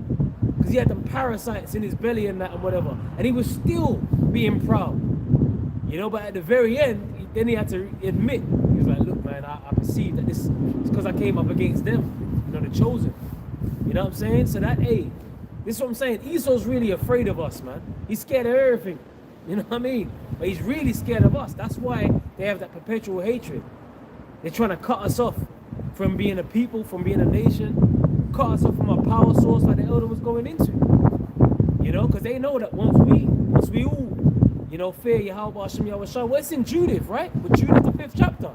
Because he had them parasites in his belly and that and whatever. And he was still being proud. You know, but at the very end, then he had to admit, he was like, look, man, I perceive that this is because I came up against them, you know, the chosen. You know what I'm saying? So that, hey, this is what I'm saying. Esau's really afraid of us, man. He's scared of everything. You know what I mean? But he's really scared of us. That's why they have that perpetual hatred. They're trying to cut us off from being a people, from being a nation, cut us off from our power source like the elder was going into. You know, because they know that once we all, you know, fear Yahweh Hashem Yahweh Shah. Well, it's in Judith, right? With Judith, the 5th chapter.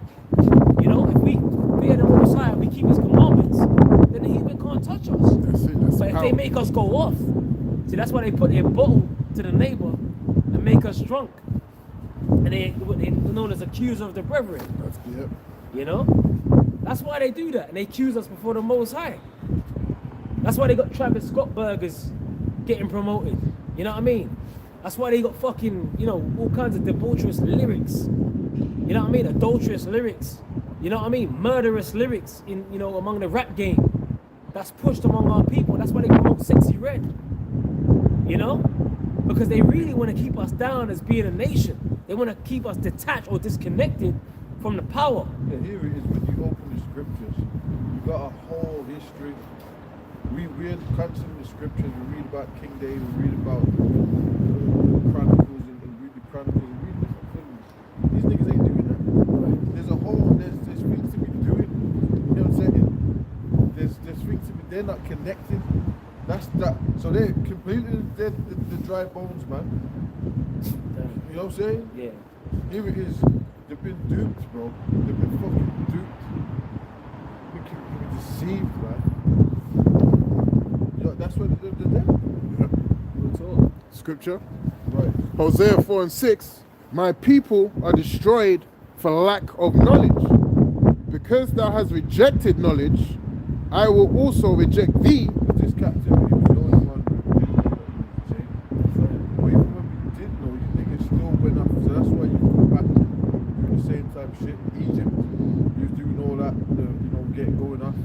You know, if we fear the Most High and we keep His commandments, then the heathen can't touch us. That's But if they make us go off, see, that's why they put their bottle to the neighbor and make us drunk. And they're known as accuser of the brethren. Yep. You know? That's why they do that. And they accuse us before the Most High. That's why they got Travis Scott burgers getting promoted. You know what I mean? That's why they got fucking, you know, all kinds of debaucherous lyrics. You know what I mean? Adulterous lyrics. You know what I mean? Murderous lyrics in, you know, among the rap game. That's pushed among our people. That's why they promote Sexy Red. You know? Because they really want to keep us down as being a nation. They want to keep us detached or disconnected from the power. Yeah, here it is. When you open the scriptures, you've got a whole history. We read constantly the scriptures. We read about King David. We read about Chronicles and read the Chronicles and read different things. These niggas ain't doing that. There's things to be doing. You know what I'm saying? There's things to be. They're not connected. That's that. So they're completely dead. The dry bones, man. You know what I'm saying? Yeah. Here it is. They've been duped, bro. They've been fucking duped. We can be deceived, man. You know, that's what they're dead. Scripture. Right. Hosea 4 and 6. My people are destroyed for lack of knowledge. Because thou hast rejected knowledge, I will also reject thee. This captivity was the only one shit. Egypt, he was doing all that, getting going off.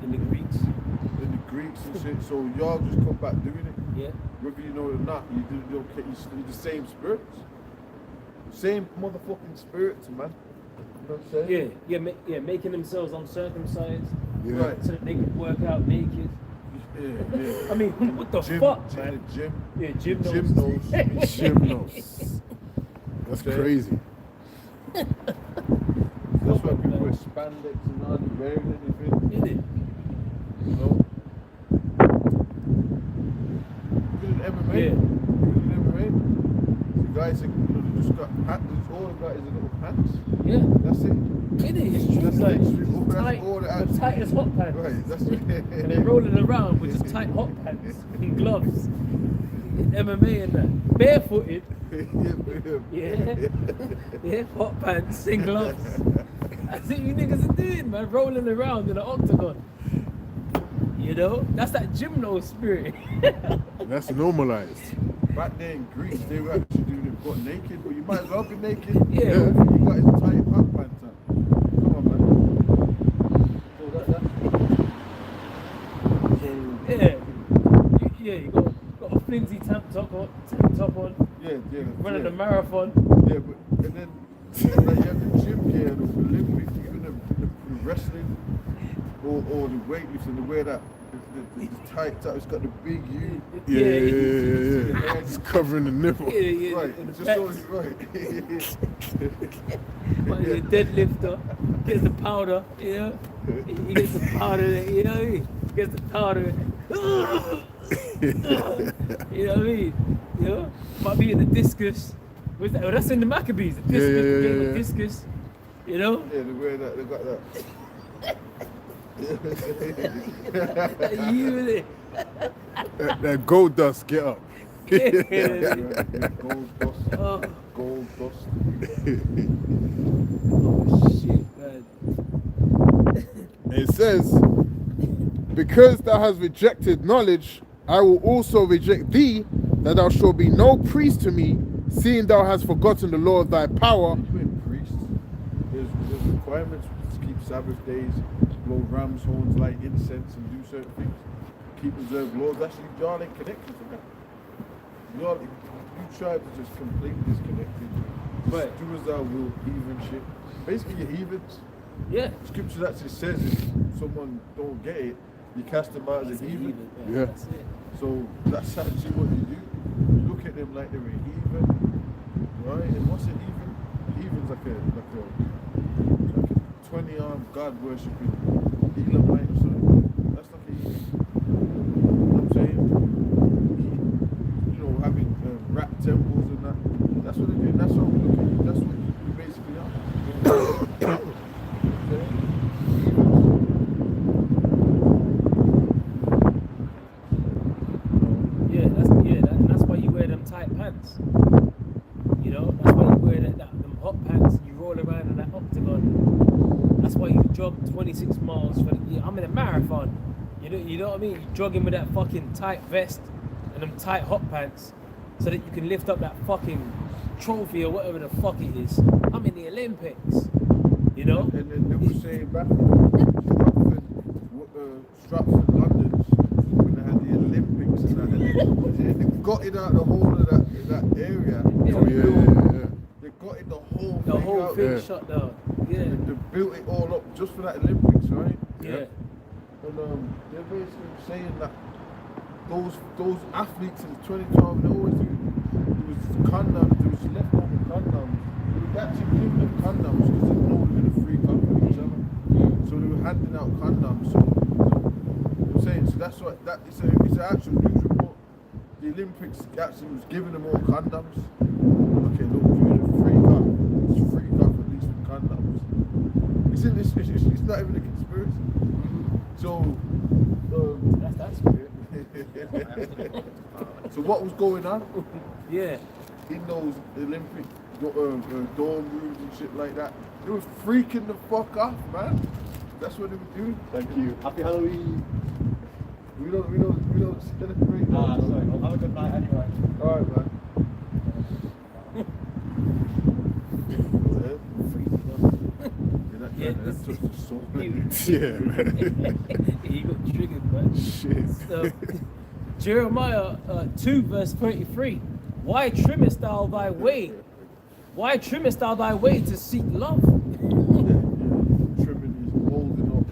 In the Greeks. In the Greeks and shit. So y'all just come back doing it. Yeah. Whether you know it or not, you're the same spirits. Same motherfucking spirits, man. You know what I'm saying? Yeah, making themselves uncircumcised. Yeah. Right. So that they could work out naked. Yeah. I mean, what the Jim, fuck, Jim, man? Jim. Yeah, Jim knows. Jim knows. Jim knows. That's Okay. crazy. That's why people wear spandex and not wearing anything. Did it? You know? Good at MMA. Yeah. Good at MMA. The guys, they just got pants. All they got is a little pants. Yeah. That's it. It is. It's true. That's Like, literally all tight, all the the actual- tightest hot pants. Right, that's it. And they're rolling around with just tight hot pants and gloves. In MMA and that. Barefooted. Yeah. Yeah, hot pants and gloves. That's what you niggas are doing, man. Rolling around in an octagon. You know? That's that gymno spirit. That's normalized. Back there in Greece, they were actually doing it butt naked, but you might as well be naked. Yeah. You got his tight hot pants on. Come on, man. So Yeah. You got a flimsy tank top on. yeah. Running yeah. a marathon. Yeah, but and then like, you have the gym gear, the Olympics, even the wrestling or the weightlifting, the way that the tight top, it's got the big U. Yeah. It's covering the nipple. Yeah. Right, and it's the just pecs. so right. But the deadlifter gets the powder, you know? He gets the powder, you know what I mean? Gets the powder. You know what I mean? You know? Might be in the discus. What's that? Oh, that's in the Maccabees. The discus, the game of discus. You know? Yeah, the way that they got that. You with it. That gold dust, get up. Gold dust. Oh. Gold dust. Oh shit, man. It says, because thou hast rejected knowledge, I will also reject thee, that thou shalt be no priest to me, seeing thou hast forgotten the law of thy power. Between priests, there's requirements to keep Sabbath days, blow ram's horns, light incense, and do certain things. Keep reserved laws. That's y'all ain't connected to that. You try to just completely disconnect it. Right. Do as thou will, heathen shit. Basically, you're heathens. Yeah. Scripture actually says if someone don't get it, you cast them out as a heathen. Yeah. That's it. So that's actually what you do. You look at them like they're a heathen, right? And what's a heathen? A heathen's like a 20-armed God worshipping Elamite or something. That's like a heathen. You know what I'm saying? You know, having rat temples and that. That's what they're doing. That's what we look at. That's what you basically are. That's why you wear them tight pants. You know, that's why you wear them hot pants and you roll around in that octagon. That's why you jog 26 miles for I'm in a marathon. You know what I mean? You're jogging with that fucking tight vest and them tight hot pants so that you can lift up that fucking trophy or whatever the fuck it is. I'm in the Olympics. You know? And then they were saying back in Stratford, London, when they had the Olympics and that, and they got it out the whole of that area. Oh, yeah. They got it the whole The thing whole out. thing Yeah. shut down. Yeah. They built it all up just for that Olympics, right? Yeah. And they're basically saying that those athletes in 2012, they always do. There was condoms, there was leftover condoms. They would actually give them condoms because they know they're going to freak out with each other. So they were handing out condoms. So I'm saying, so that's what it's an actual news report. The Olympics actually was giving them all condoms. Okay, look, you're going to freak out. It's freak out at least with condoms. It's not even a conspiracy. So That's weird. so what was going on Yeah. in those Olympic dorm rooms and shit like that? They were freaking the fuck off, man. That's what they were doing. Thank you. Happy Halloween. We don't celebrate. Sorry. Well, have a good night anyway. All right, man. Freaking Yeah, Man, this- that touched so many. Yeah, man. he got triggered, man. Shit. So, Jeremiah 2 verse 33. Why trimmest thou thy way? Why trimmest thou thy way to seek love? Trimming is holding up.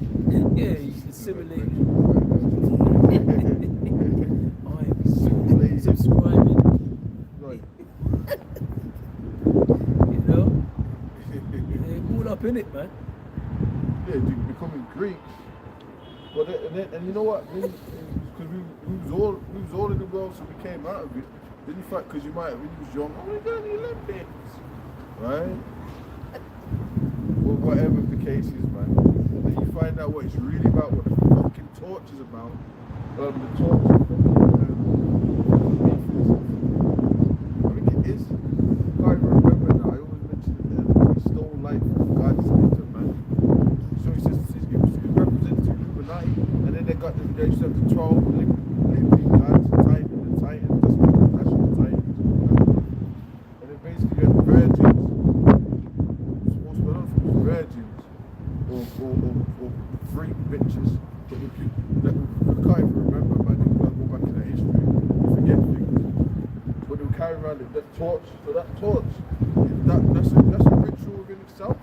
Yeah, he's assimilated. Assimilated. Subscribing, Right. you know? They're all up in it, man. Yeah, dude, becoming Greek. But and you know what? Because we was all in the world, so we came out of it. Then you fact, because you might when you was young, oh, we're going to the Olympics, right? Or whatever the case is, man. And then you find out what it's really about, what the fucking torch is about. The torch. I think it is. I can't even remember now. I always mention it there. He stole life from God's gift, man. So he says it represents Illuminati, and then they used to have the 12 Olympic gods, the Titans, that's what the national Titans. And then basically you had the virgins, supposed to, I don't know if it was virgins or freak bitches, but the people that I can't even remember, man. You gotta go back in the history, you forget things. But they would carry around that torch, so that torch, that's a ritual within itself.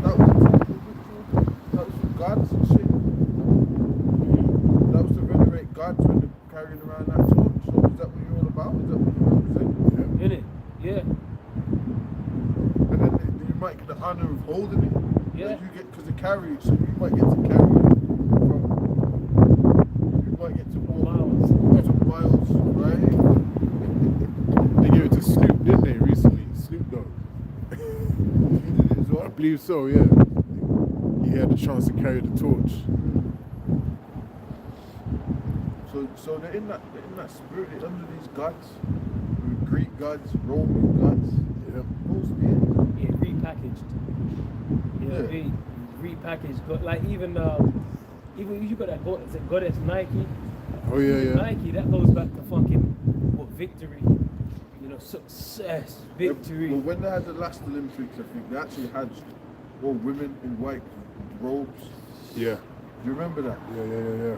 That was a ritual, that was for gods and shit. That was to venerate gods when they're carrying around that torch. So is that what you're all about? Is that what you represent? In it? Yeah. And then you might get the honor of holding it. Yeah. Like you get, because they carry it, so you might get to carry it from, you might get to walk Miles. some miles, right? They gave it to Snoop, didn't they, recently? Snoop Dogg. You did it as I well. believe so, yeah. He had the chance to carry the torch. So they're in that spirit, they're under these gods, Greek gods, Roman gods. Yep. Supposed to be it. Yeah, repackaged. You know what I Yeah. mean? Repackaged. But like even you got that goddess Nike. Oh, yeah. Nike, that goes back to fucking what victory. You know, success, victory. Well, when they had the last Olympics, I think they actually had all women in white robes. Yeah. Do you remember that? Yeah.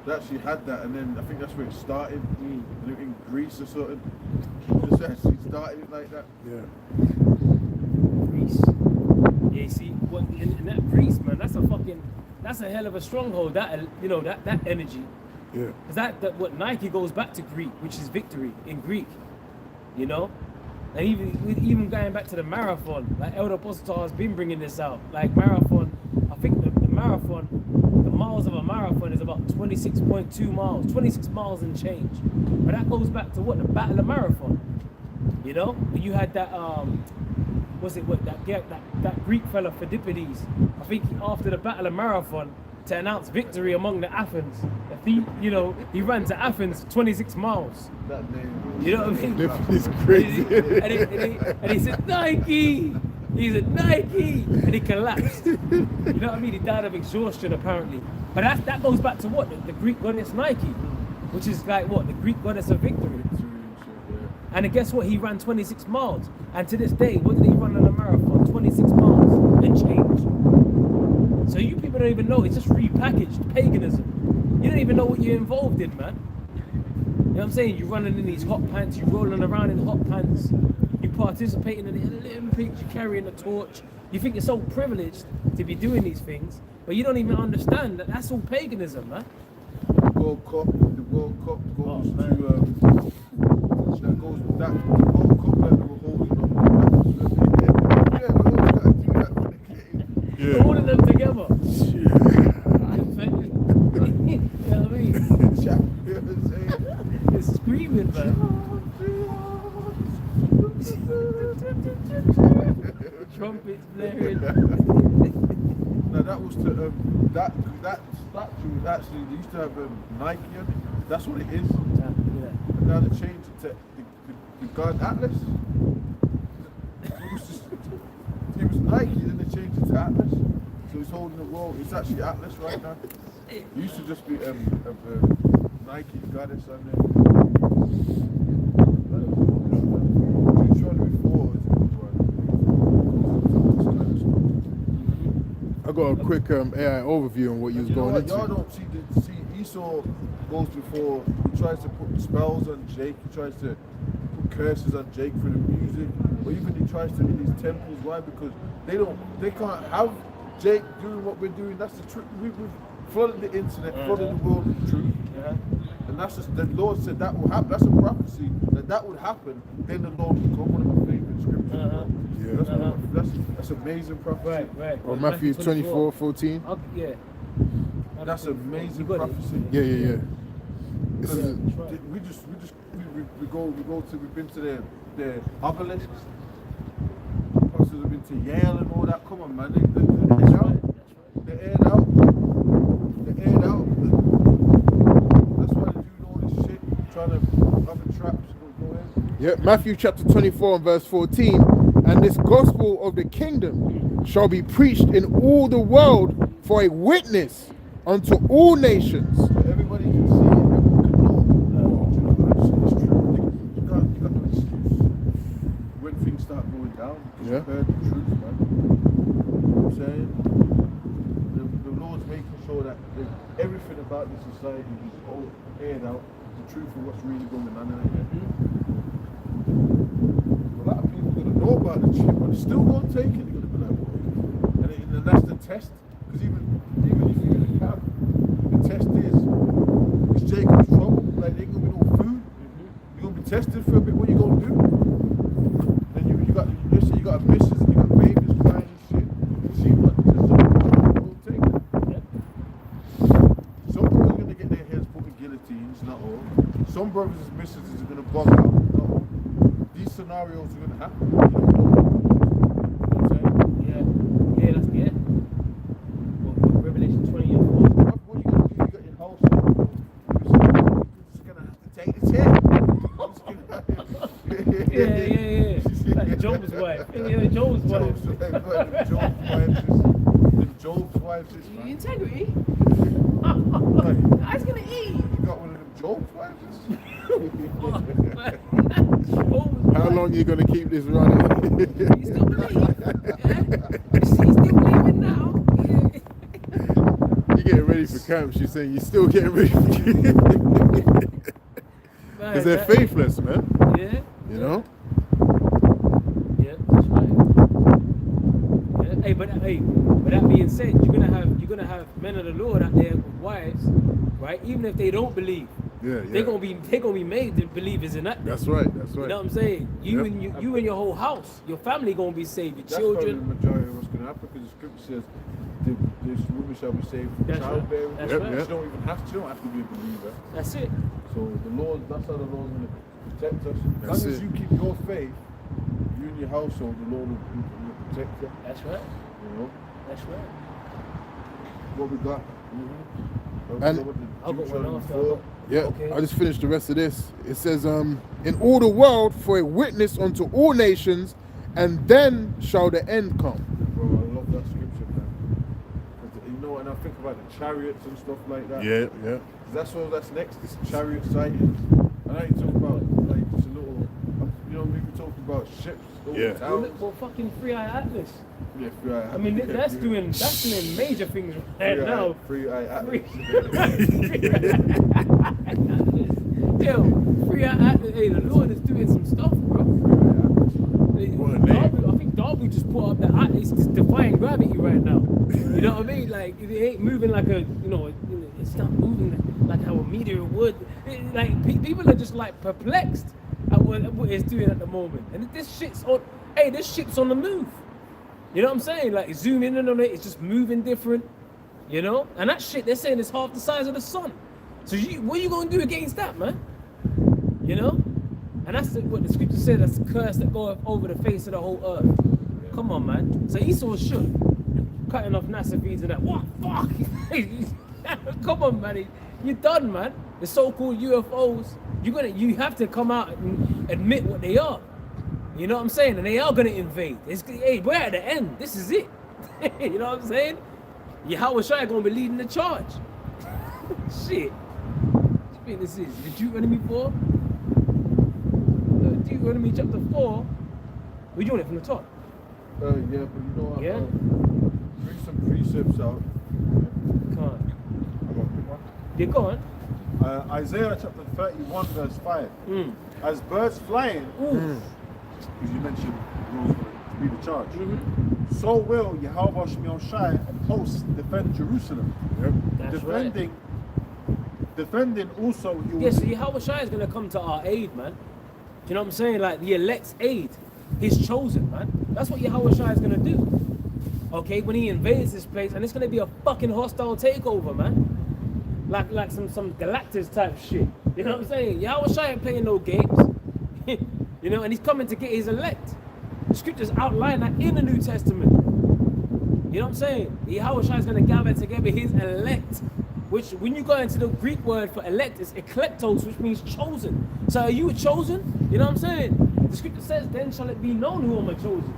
They actually had that, and then I think that's where it started. And in Greece or something. Just actually started it like that. Yeah. Greece. Yeah, you see, what in that Greece, man, that's a hell of a stronghold. That that energy. Yeah. Because that what Nike goes back to Greek, which is victory in Greek, you know, and even going back to the marathon, like Elder Apostle has been bringing this out. Like marathon, I think the marathon, the miles of a marathon is about 26.2 miles, 26 miles and change. But that goes back to what the Battle of Marathon, you know. You had that that Greek fella Phidippides. I think after the Battle of Marathon, to announce victory among the Athens, he ran to Athens 26 miles. That name. You know what I mean? It's crazy. and he said Nike. He said Nike, and he collapsed. You know what I mean? He died of exhaustion apparently. But that goes back to what the Greek goddess Nike, which is like what the Greek goddess of victory. And guess what? He ran 26 miles. And to this day, what did he run on a marathon? 26 miles and change. So you people don't even know. It's just repackaged paganism. You don't even know what you're involved in, man. You know what I'm saying? You're running in these hot pants. You're rolling around in hot pants. You're participating in the Olympics. You're carrying a torch. You think you're so privileged to be doing these things, but you don't even understand that that's all paganism, man. The World Cup goes to that goes with that. The World Cup that they were holding up. Yeah, we always got to do that for the game. Yeah. Holding them together. You know what I mean? You know what I'm saying? You're screaming, man. Trumpets blaring. Now that was to that statue was actually they used to have Nike on it. That's what it is. Yeah. And now they changed it to the god Atlas. It was Nike, then they changed it to Atlas. So he's holding the world. It's actually Atlas right now. It used to just be Nike goddess on there. 224 is a good one. a quick AI overview on what you was You know going what? into. Y'all don't see Esau goes before, he tries to put spells on Jake, he tries to put curses on Jake for the music, or even he tries to in these temples. Why? Because they can't have Jake doing what we're doing. That's the truth. We've flooded the internet, flooded the world with truth. And that's just, the Lord said that will happen. That's a prophecy that would happen. Then the Lord will come. One of my favorite scriptures. That's amazing prophecy. Right. Or Matthew 24:14. Yeah. That's amazing You got it. prophecy. Yeah. This Because is we've been to the obelisks. Pastors have been to Yale and all that. Come on, man. They're out. They're aired out. That's why they're doing all this shit, trying to have a traps. Go in. Yeah, Matthew chapter 24 and verse 14. And this gospel of the kingdom shall be preached in all the world for a witness unto all nations. So everybody can see it, everyone can know. You know, it's true. You got no excuse when things start going down, because Yeah. you've heard the truth, man. You know what I'm saying? The Lord's making sure that everything about this society is all aired out, the truth of what's really going on in it. A lot of people are going to know about the chip, but they're still going to take it. They're going to be like, what? And that's the test. Because even if you're in a camp, the test is Jacob's trouble. Like, there ain't going to be no food. You're going to be tested for a bit. What you going to do? Then you got, let's say you got a missus and you got babies crying and shit. See what? Don't take it. Some brothers are going to get their heads put in guillotines, not all. Some brothers' missuses are going to bug out, not all. These scenarios are going to happen. You don't know. You know what I'm saying? Yeah, that's it. Well, Revelation 20 and 4. What are you going to do? You got your house. You're just going to have to take the test. Yeah. Like Job's wife. Yeah, Job's wife. Job's wife is, man. Integrity. Like, I was gonna eat. you got one of them Job's wives? How long are you going to keep this running? You still believe? You still believing now? You're getting ready for camp. She's saying you're still getting ready for camp. Because they're faithless, man. Yeah. You know? Yeah, that's right. Yeah. Hey, but that being said, you're gonna have men of the Lord out there with wives, right? Even if they don't believe, they're gonna be made the believers in that. That's right. You know what I'm saying? You Yep. and you and your whole house, your family gonna be saved. Your That's probably the children. majority of what's going to happen, because the scripture says this woman shall be saved from That's right. childbearing. That's Yep, right. yep. She don't have to be a believer. That's it. So that's how the Lord's going to protect us. As That's long as it. you keep your faith, you and your household, the Lord will protect you. That's right. You know That's right. what we got. And- I'll go one after. Yeah, Okay. I just finished the rest of this. It says, in all the world for a witness unto all nations, and then shall the end come. Bro, I love that scripture, man. You know, and I think about the chariots and stuff like that. Yeah. That's next. It's chariot sightings. And I ain't talking about like just a little. You know, people talking about ships. Over Yeah. Well, towns. look for fucking Free Eye Atlas. Yeah, Free Eye I mean, Atlas. that's doing major things right now. Free Eye Atlas. Yo, Free Eye Atlas. Hey, the Lord is doing some stuff, bro. What a name. Darby, I think Darby just put up the Atlas, it's defying gravity right now. You know what I mean? Like, it ain't moving like it's not moving like how a meteor would. People are just like perplexed at what it's doing at the moment. And this shit's on the move. You know what I'm saying? Like, zoom in on it, it's just moving different. You know? And that shit, they're saying it's half the size of the sun. So what are you going to do against that, man? You know? And that's what the scripture said, that's the curse that goeth over the face of the whole earth. Come on, man. So Esau was shook. Cutting off NASA feeds and that. What? Fuck! Come on, man. You're done, man. The so-called UFOs, you have to come out and admit what they are. You know what I'm saying? And they are going to invade. Hey, we're at the end. This is it. You know what I'm saying? Yahweh Shai going to be leading the charge. Shit. What do you think this is? The Deuteronomy 4? Deuteronomy chapter 4. We doing it from the top. Yeah, but you know what? Yeah? bring some precepts out. Come on. I got a quick one. You go on. Isaiah chapter 31 verse 5. Mm. As birds flying, Ooh. because you mentioned rules to be the charge, Mhm. so will Yahweh Shemel Shai and hosts defend Jerusalem. That's right. Defending also he will Yeah, so Yahweh Shai is going to come to our aid, man. Do you know what I'm saying? Like the elect's aid, his chosen, man. That's what Yahweh Shai is going to do. Okay, when he invades this place, and it's going to be a fucking hostile takeover, man. Like some Galactus type shit. You know what I'm saying? Yahweh Shai ain't playing no games. You know, and he's coming to get his elect. The scriptures outline that in the New Testament. You know what I'm saying? Yahweh Shai is going to gather together his elect. Which, when you go into the Greek word for elect, it's eklektos, which means chosen. So are you a chosen? You know what I'm saying? The scripture says, then shall it be known who am I chosen.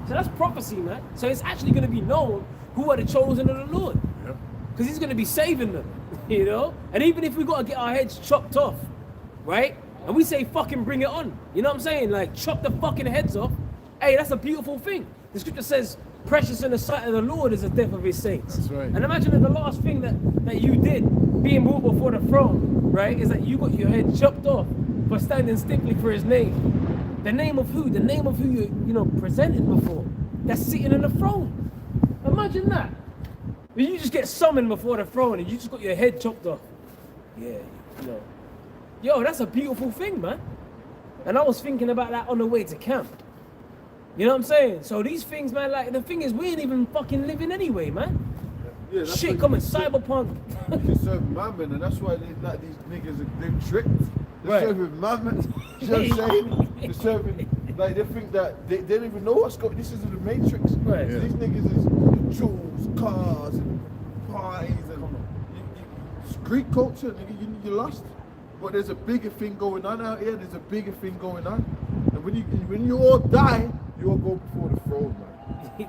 So that's prophecy, man. So it's actually going to be known who are the chosen of the Lord. Because he's going to be saving them, you know? And even if we got to get our heads chopped off, right? And we say, fucking bring it on. You know what I'm saying? Like, chop the fucking heads off. Hey, that's a beautiful thing. The scripture says, precious in the sight of the Lord is the death of his saints. That's right. And imagine that the last thing that you did, being brought before the throne, right, is that you got your head chopped off for standing stiffly for his name. The name of who? The name of who you presented before. That's sitting in the throne. Imagine that. You just get summoned before the throne and you just got your head chopped off. Yeah, you know. Yo, that's a beautiful thing, man. And I was thinking about that on the way to camp. You know what I'm saying? So these things, man, like, the thing is, we ain't even fucking living anyway, man. Yeah, that's Shit what coming, you- cyberpunk. You can serve mammon, and that's why like these niggas are them tricked. They're Right. serving mammon. You know what I'm saying? They're serving, like they think that they don't even know what's going. This is the Matrix. Right. So these niggas is jewels, cars, and parties, and it's Greek culture. Nigga, you lost. But there's a bigger thing going on out here. There's a bigger thing going on. And when you all die, you all go before the throne, man.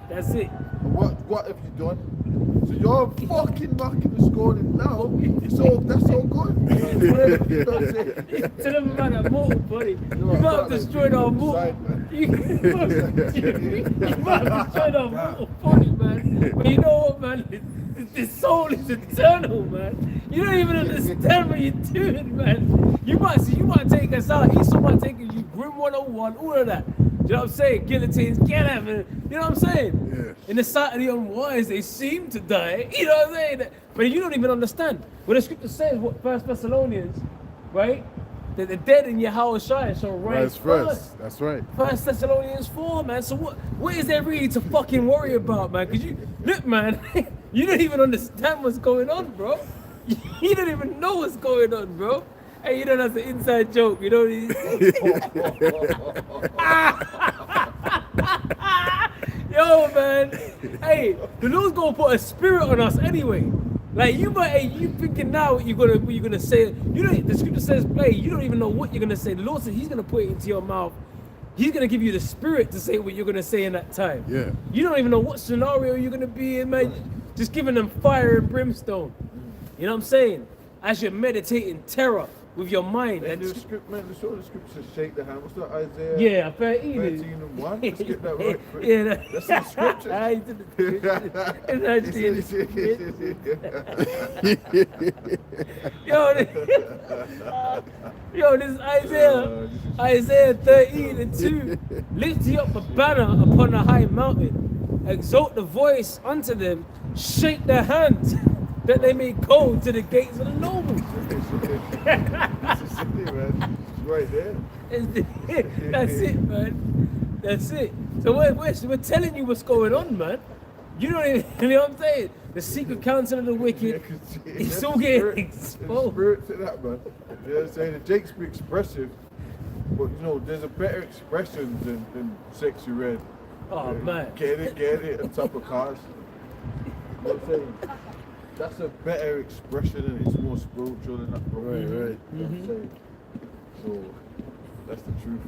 That's it. And what have you done? So you're fucking knocking and scoring now. That's all good. You know what I'm saying? Tell them about that mortal body. You might have destroyed our mortal. You might have destroyed our mortal body, man. But you know what, man? The soul is eternal, man. You don't even understand what you're doing, man. You might take us out. Esau might take you, Grim 101, all of that. You know what I'm saying? Guillotines, get them. You know what I'm saying? Yeah. In the sight of the unwise, they seem to die. You know what I'm saying? But you don't even understand. What the scripture says, what 1 Thessalonians, right? That the dead in Yahweh Shai shall rise first. That's right. 1 Thessalonians 4, man. So what is there really to fucking worry about, man? Because you, look, man, you don't even understand what's going on, bro. You don't even know what's going on, bro. Hey, you know that's an inside joke, you know? Yo, man. Hey, the Lord's gonna put a spirit on us anyway. Like you thinking now what you're gonna say. You know the scripture says, play. You don't even know what you're gonna say. The Lord said He's gonna put it into your mouth. He's gonna give you the spirit to say what you're gonna say in that time. Yeah. You don't even know what scenario you're gonna be in, man. Just giving them fire and brimstone. You know what I'm saying? As you're meditating terror with your mind. And And the script, man, the sort of scriptures shake the hand. What's that, Isaiah? yeah, 13. 13 and 1. Let's get that right. Yeah, That's the scriptures. I did the scriptures. It's actually in the scriptures. Yo, this is Isaiah 13 and 2. Lift ye up a banner upon a high mountain, exalt the voice unto them, shake their hands, that they may go to the gates of the nobles. This is it, man. It's right there. That's it, man. That's it. So we're telling you what's going on, man. You don't even, you know what I'm saying? The secret counsel of the wicked, it's all getting There's exposed. spirit to that, man. You know what I'm saying? The Jake's be expressive, but you know, there's a better expression than sexy red. Oh, man. Get it on top of cars. You know what I'm saying? That's a better expression and it's more spiritual than that. Right. You know what I'm saying? So, that's the truth.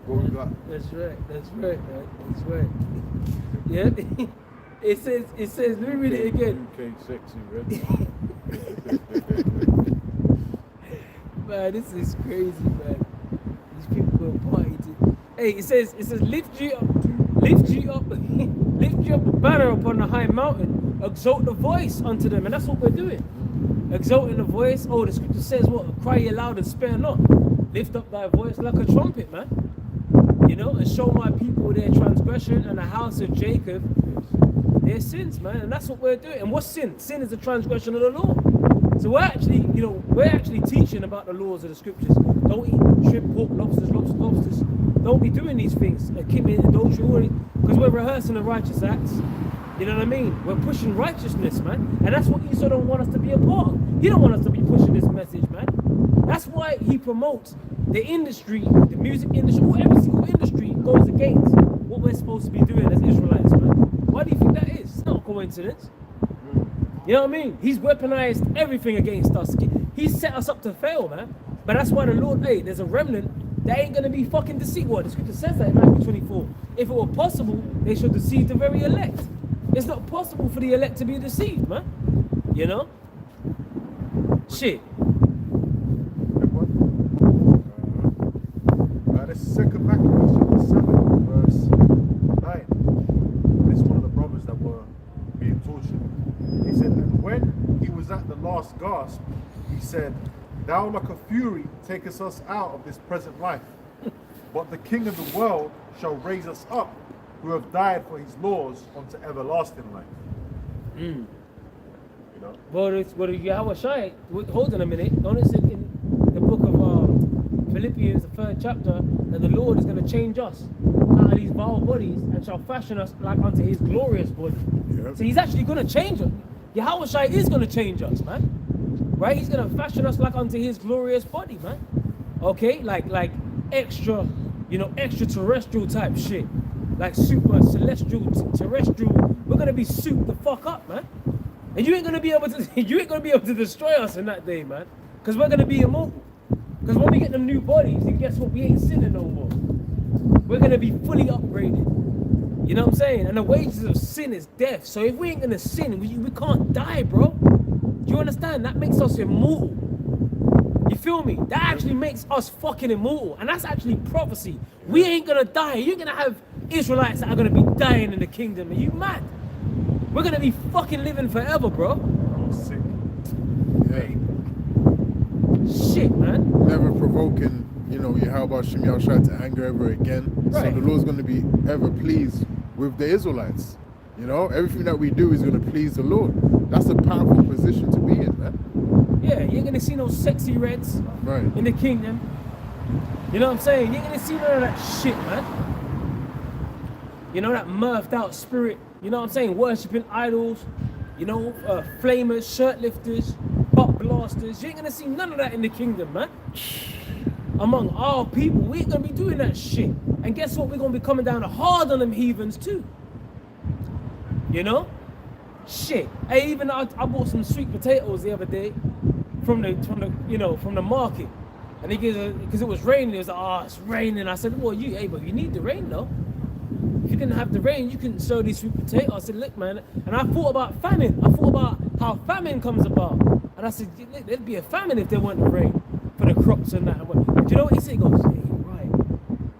What we got? That's right, man. That's right. Yeah. It says, let me read it again. UK sexy red. Man, this is crazy, man. These people go party to. Hey, it says, lift lift you up, lift you up a banner upon the high mountain, exalt the voice unto them, and that's what we're doing. Exalting the voice. Oh, the scripture says what? Cry ye loud and spare not. Lift up thy voice like a trumpet, man. You know, and show my people their transgression and the house of Jacob their sins, man. And that's what we're doing. And what's sin? Sin is the transgression of the law. So we're actually teaching about the laws of the scriptures. Don't eat shrimp, pork, lobsters. Don't be doing these things. Committing adultery, because we're rehearsing the righteous acts. You know what I mean? We're pushing righteousness, man. And that's what Esau don't want us to be a part of. He don't want us to be pushing this message, man. That's why he promotes the industry, the music industry, or every single industry goes against what we're supposed to be doing as Israelites, man. Why do you think that is? It's not a coincidence. You know what I mean? He's weaponized everything against us. He's set us up to fail, man. But that's why the Lord, hey, there's a remnant that ain't going to be fucking deceived. What? The scripture says that in Matthew 24. If it were possible, they should deceive the very elect. It's not possible for the elect to be deceived, man. You know? Shit. This is 2 Maccabees chapter 7, verse 9. This is one of the brothers that were being tortured. He said, and when he was at the last gasp, he said, thou like a fury takest us out of this present life, but the King of the world shall raise us up, who have died for his laws unto everlasting life. You know? Well, Yahweh Shai, hold on a minute. Don't it say in the book of Philippians, the 3rd chapter, that the Lord is going to change us out of these vile bodies and shall fashion us like unto his glorious body. Yep. So he's actually going to change us. Yahweh Shai is going to change us, man. Right? He's going to fashion us like unto his glorious body, man. Okay? Like extra, extraterrestrial type shit. Like super celestial, terrestrial. We're going to be souped the fuck up, man. And you ain't going to be able to destroy us in that day, man. Because we're going to be immortal. Because when we get them new bodies, then guess what? We ain't sinning no more. We're going to be fully upgraded. You know what I'm saying? And the wages of sin is death. So if we ain't going to sin, we can't die, bro. Do you understand? That makes us immortal. You feel me? That actually makes us fucking immortal. And that's actually prophecy. We ain't going to die. You're going to have Israelites that are going to be dying in the kingdom. Are you mad? We're going to be fucking living forever, bro. I'm sick. Yeah. Shit, man. Never provoking, Yahweh Hashem Yahushua to anger ever again. Right. So the Lord's going to be ever pleased with the Israelites. Everything that we do is going to please the Lord. That's a powerful position to be in, man. Yeah, you ain't going to see no sexy reds in the kingdom. You know what I'm saying? You ain't going to see none of that shit, man. That mirthed out spirit. You know what I'm saying? Worshipping idols. Flamers, shirt lifters, butt blasters. You ain't going to see none of that in the kingdom, man. Among our people, we ain't going to be doing that shit. And guess what? We're going to be coming down hard on them heathens too. Shit. I bought some sweet potatoes the other day from the market. And he goes, because it was raining, he was like, oh, it's raining. I said, well, but you need the rain though. If you didn't have the rain, you couldn't sow these sweet potatoes. I said, look, man. And I thought about famine. I thought about how famine comes about. And I said, there'd be a famine if there weren't rain for the crops and that. Do you know what he said? He goes, yeah, you're right.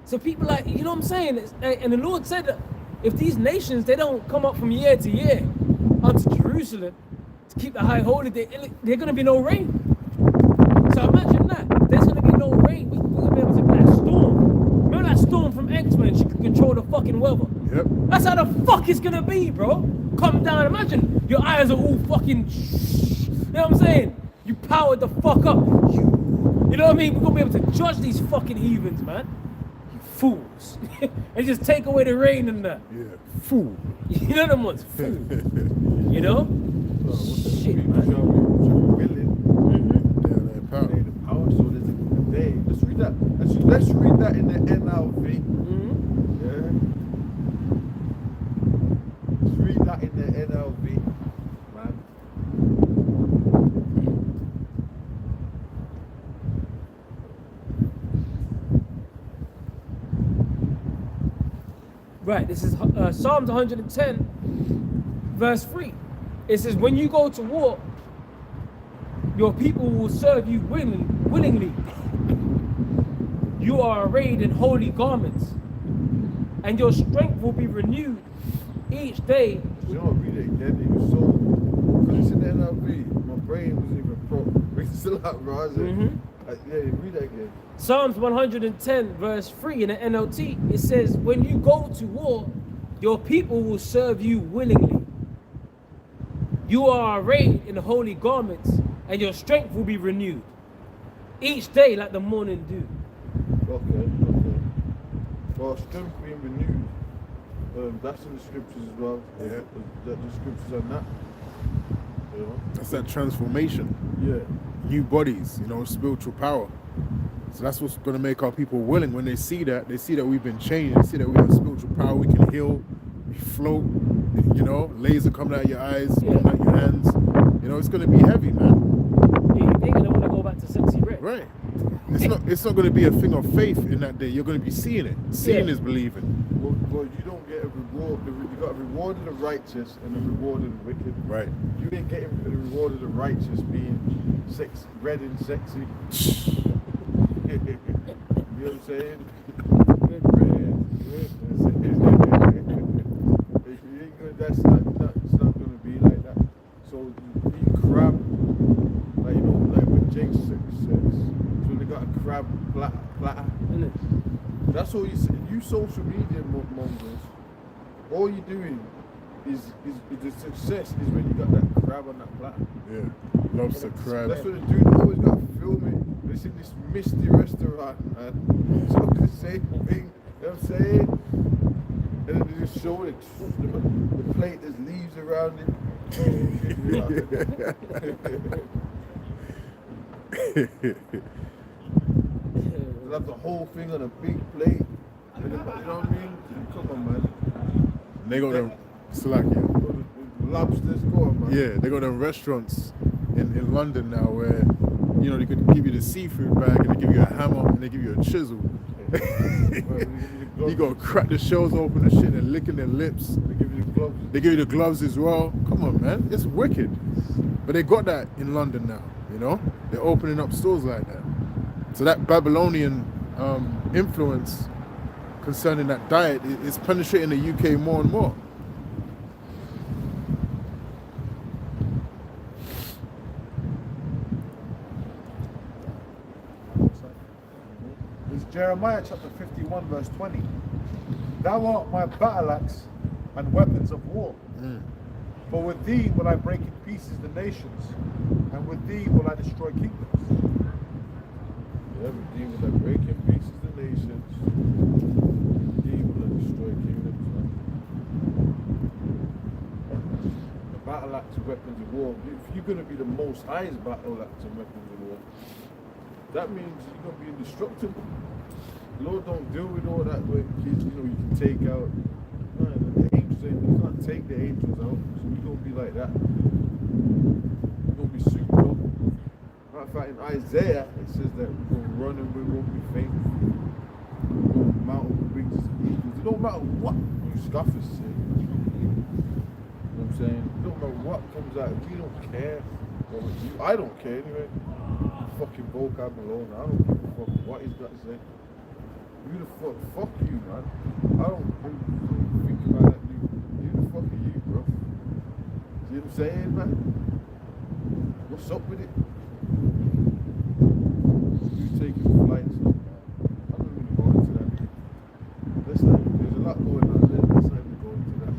So people you know what I'm saying? And the Lord said that if these nations, they don't come up from year to year unto Jerusalem to keep the high holy, there's going to be no rain. So imagine that. There's going to be no rain. We're going to be able to get that storm. Remember that storm from X-Men? She could control the fucking weather. Yep. That's how the fuck it's going to be, bro. Come down. Imagine your eyes are all fucking... You know what I'm saying? You powered the fuck up. You know what I mean? We're going to be able to judge these fucking heathens, man. You fools. And just take away the rain and that. Yeah. Fool. You know them ones? Fool. You know? Shit, man. The power, so there's a day. Let's read that. Let's read that in the NLV. Yeah. Let's read that in the NLV, man. Right, this is Psalms 110, verse 3. It says, when you go to war, your people will serve you willingly. You are arrayed in holy garments. and your strength will be renewed each day. You know, read it again. It was so. Because it's in the NLV, my brain wasn't even pro. It's still out, bro. Yeah, read it again. Psalms 110 verse 3 in the NLT, it says, when you go to war, your people will serve you willingly. You are arrayed in holy garments, and your strength will be renewed each day like the morning dew. Okay. Well, strength being renewed, that's in the scriptures as well. Yeah. The scriptures on that. You know? That's that transformation. Yeah. New bodies, spiritual power. So that's what's going to make our people willing. When they see that we've been changed, they see that we have spiritual power, we can heal, we float, laser coming out your eyes, coming out your hands. It's going to be heavy, man. Yeah, you think I don't want to go back to sexy red. Right. It's not going to be a thing of faith in that day. You're going to be seeing it. Seeing is believing. Well, you don't get a reward. You got a reward of the righteous and a reward of the wicked. Right. You ain't getting the reward of the righteous being red and sexy. You know what I'm saying? That's not going to be like that. So be crab, like what Jake says. So they got a crab platter. That's all you say. You social media mongers, all you're doing is the success is when you got that crab on that platter. Yeah. Lobster crab. That's what they do. They always got to film it. It's in this misty restaurant, man. So the same thing. You know what I'm saying? And then they just show it. The plate, there's leaves around it. They'll have the whole thing on a big plate. And then, you know what I mean? Come on, man. They go to Slovakia. Lobsters, go on, man. Yeah, they go to restaurants in London now where, they could give you the seafood bag and they give you a hammer and they give you a chisel. You gotta crack the shells open and shit and licking their lips. They give you the gloves. They give you the gloves as well. Come on, man. It's wicked. But they got that in London now, They're opening up stores like that. So that Babylonian influence concerning that diet is penetrating the UK more and more. It's Jeremiah chapter 51 verse 20. Thou art my battle axe and weapons of war. For with thee will I break in pieces the nations, and with thee will I destroy kingdoms. Yeah, with thee will I break in pieces the nations. With thee will I destroy kingdoms, man. The battle axe and weapons of war. If you're going to be the most highest battle axe and weapons of war, that means you're going to be indestructible. The Lord don't deal with all that where kids, you can take out. The angels, you can't take the angels out. So you're going to be like that. You're going to be super up. Matter of fact, in Isaiah, it says that we're going to run and we won't be faint. We're going to mount up with wings as eagles. It don't matter what you scoffers say. You know what I'm saying? It don't matter what comes out. We don't care. Well, I don't care anyway. Fucking vocab alone. I don't give a fuck what he's got to say. Who the fuck you, man? I don't think about that, dude. Who the fuck are you, bro? See what I'm saying, man? What's up with it? You taking flights up, man. I'm not really going into that. There's a lot going on there. Let's not even go into that.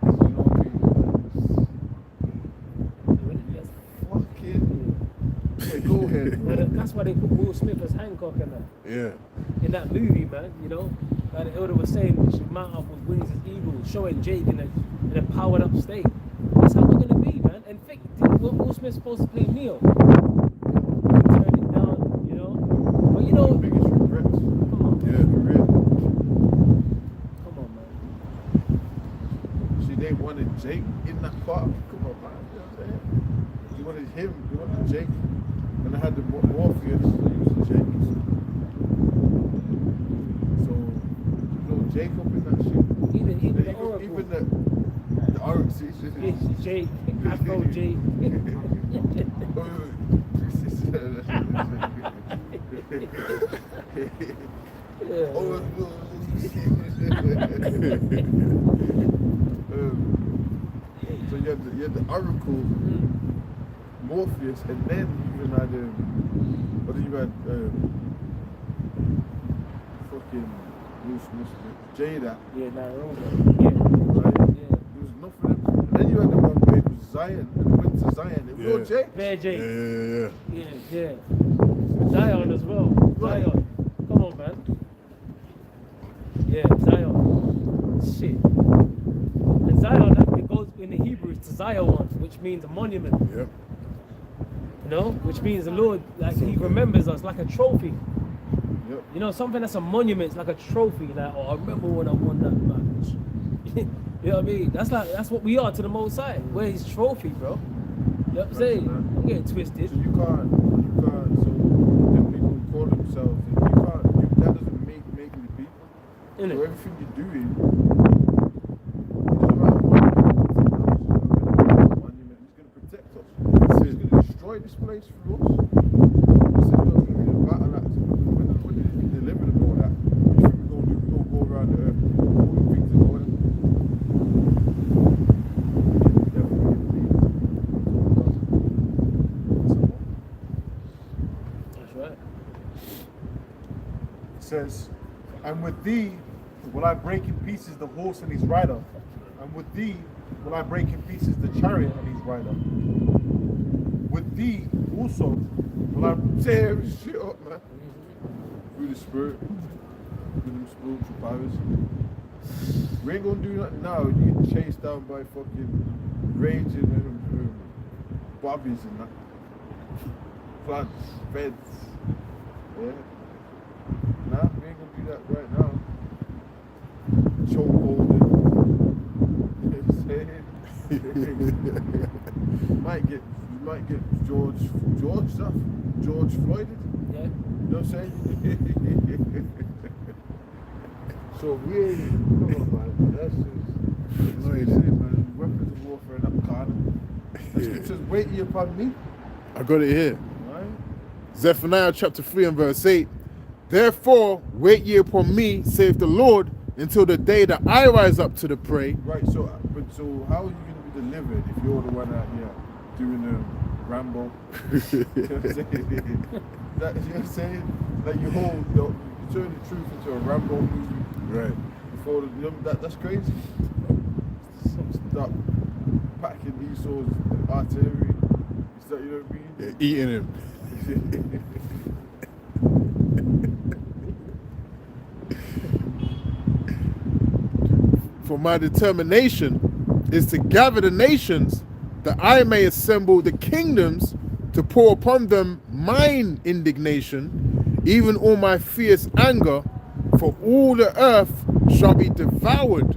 You know what I mean? Fucking. Yeah, go ahead, bro. That's why they put Will Smith as Hancock in that. Yeah. In that movie, man, like the elder was saying, we should mount up with wings as eagles, showing Jake in a powered up state. That's how we're gonna be, man. And think, Will Smith's supposed to play Neo. Turn it down, But The biggest regrets. come on, Yeah. Career. come on, man. See, they wanted Jake in that part. Come on, man. You know what I'm saying? You wanted him. You wanted Jake. And I had the Morpheus. So you was Jake. So, Jake up in that shit. Even the Oracle. Even the Oracle. It's Jake, Afro Jake. Oh, So you had the oracle, Morpheus, and then you even had what did you had fucking Jada. Yeah, nah, wrong. Right? Yeah. There was nothing. And then you had the one where it was Zion, and it went to Zion. It was all Jay. Bear Jake. Yeah. Yeah. Zion as well. Right. Zion. Come on, man. Yeah, Zion. Shit. And Zion, it goes in the Hebrew it's to Zion, which means a monument. Yep. You know, which means the Lord, like He remembers us like a trophy. Yep. You know, something that's a monument, it's like a trophy. Like, oh, I remember when I won that match. You know what I mean? That's what we are to the Most High. We're His trophy, bro. You know what I'm saying? I'm getting twisted. So you can't. So the people who call themselves, that doesn't make the people. Innit? So everything you're doing, it doesn't matter what monument, He's going to protect us. He's going to destroy this place for us. He said, "Look, we're going to battle that." When did He deliver and all that? What do you think we're going to do? We're going to go around the earth, putting things in order. That's right. It says, and with thee will I break in pieces the horse and his rider, and with thee will I break in pieces the chariot and his rider. With thee also will I Tear this shit up, man. Through the spirit, through them spiritual powers. We ain't gonna do nothing now. You get chased down by fucking raging bobbies and that. Floods, feds. Yeah. Nah, we ain't gonna do that right now. Chokeholding. You know what I'm saying? You might get George stuff. George Floyded. Yeah. You know what I'm saying? So we ain't, come on, man. That's just, what it is, man. Weapons of warfare and Ahchyam. The scriptures, wait ye upon me. I got it here. Right? Zephaniah chapter 3 and verse 8. Therefore, wait ye upon me, saith the Lord, until the day that I rise up to the prey. Right, so how are you going to be delivered if you're the one out here doing the Rambo? You know what I'm saying? You know what I'm saying? Like you turn the truth into a Rambo movie. Right. Before that's crazy. Stop packing Esau's artillery. You know what I mean? Yeah, eating him. For my determination is to gather the nations, that I may assemble the kingdoms, to pour upon them mine indignation, even all my fierce anger, for all the earth shall be devoured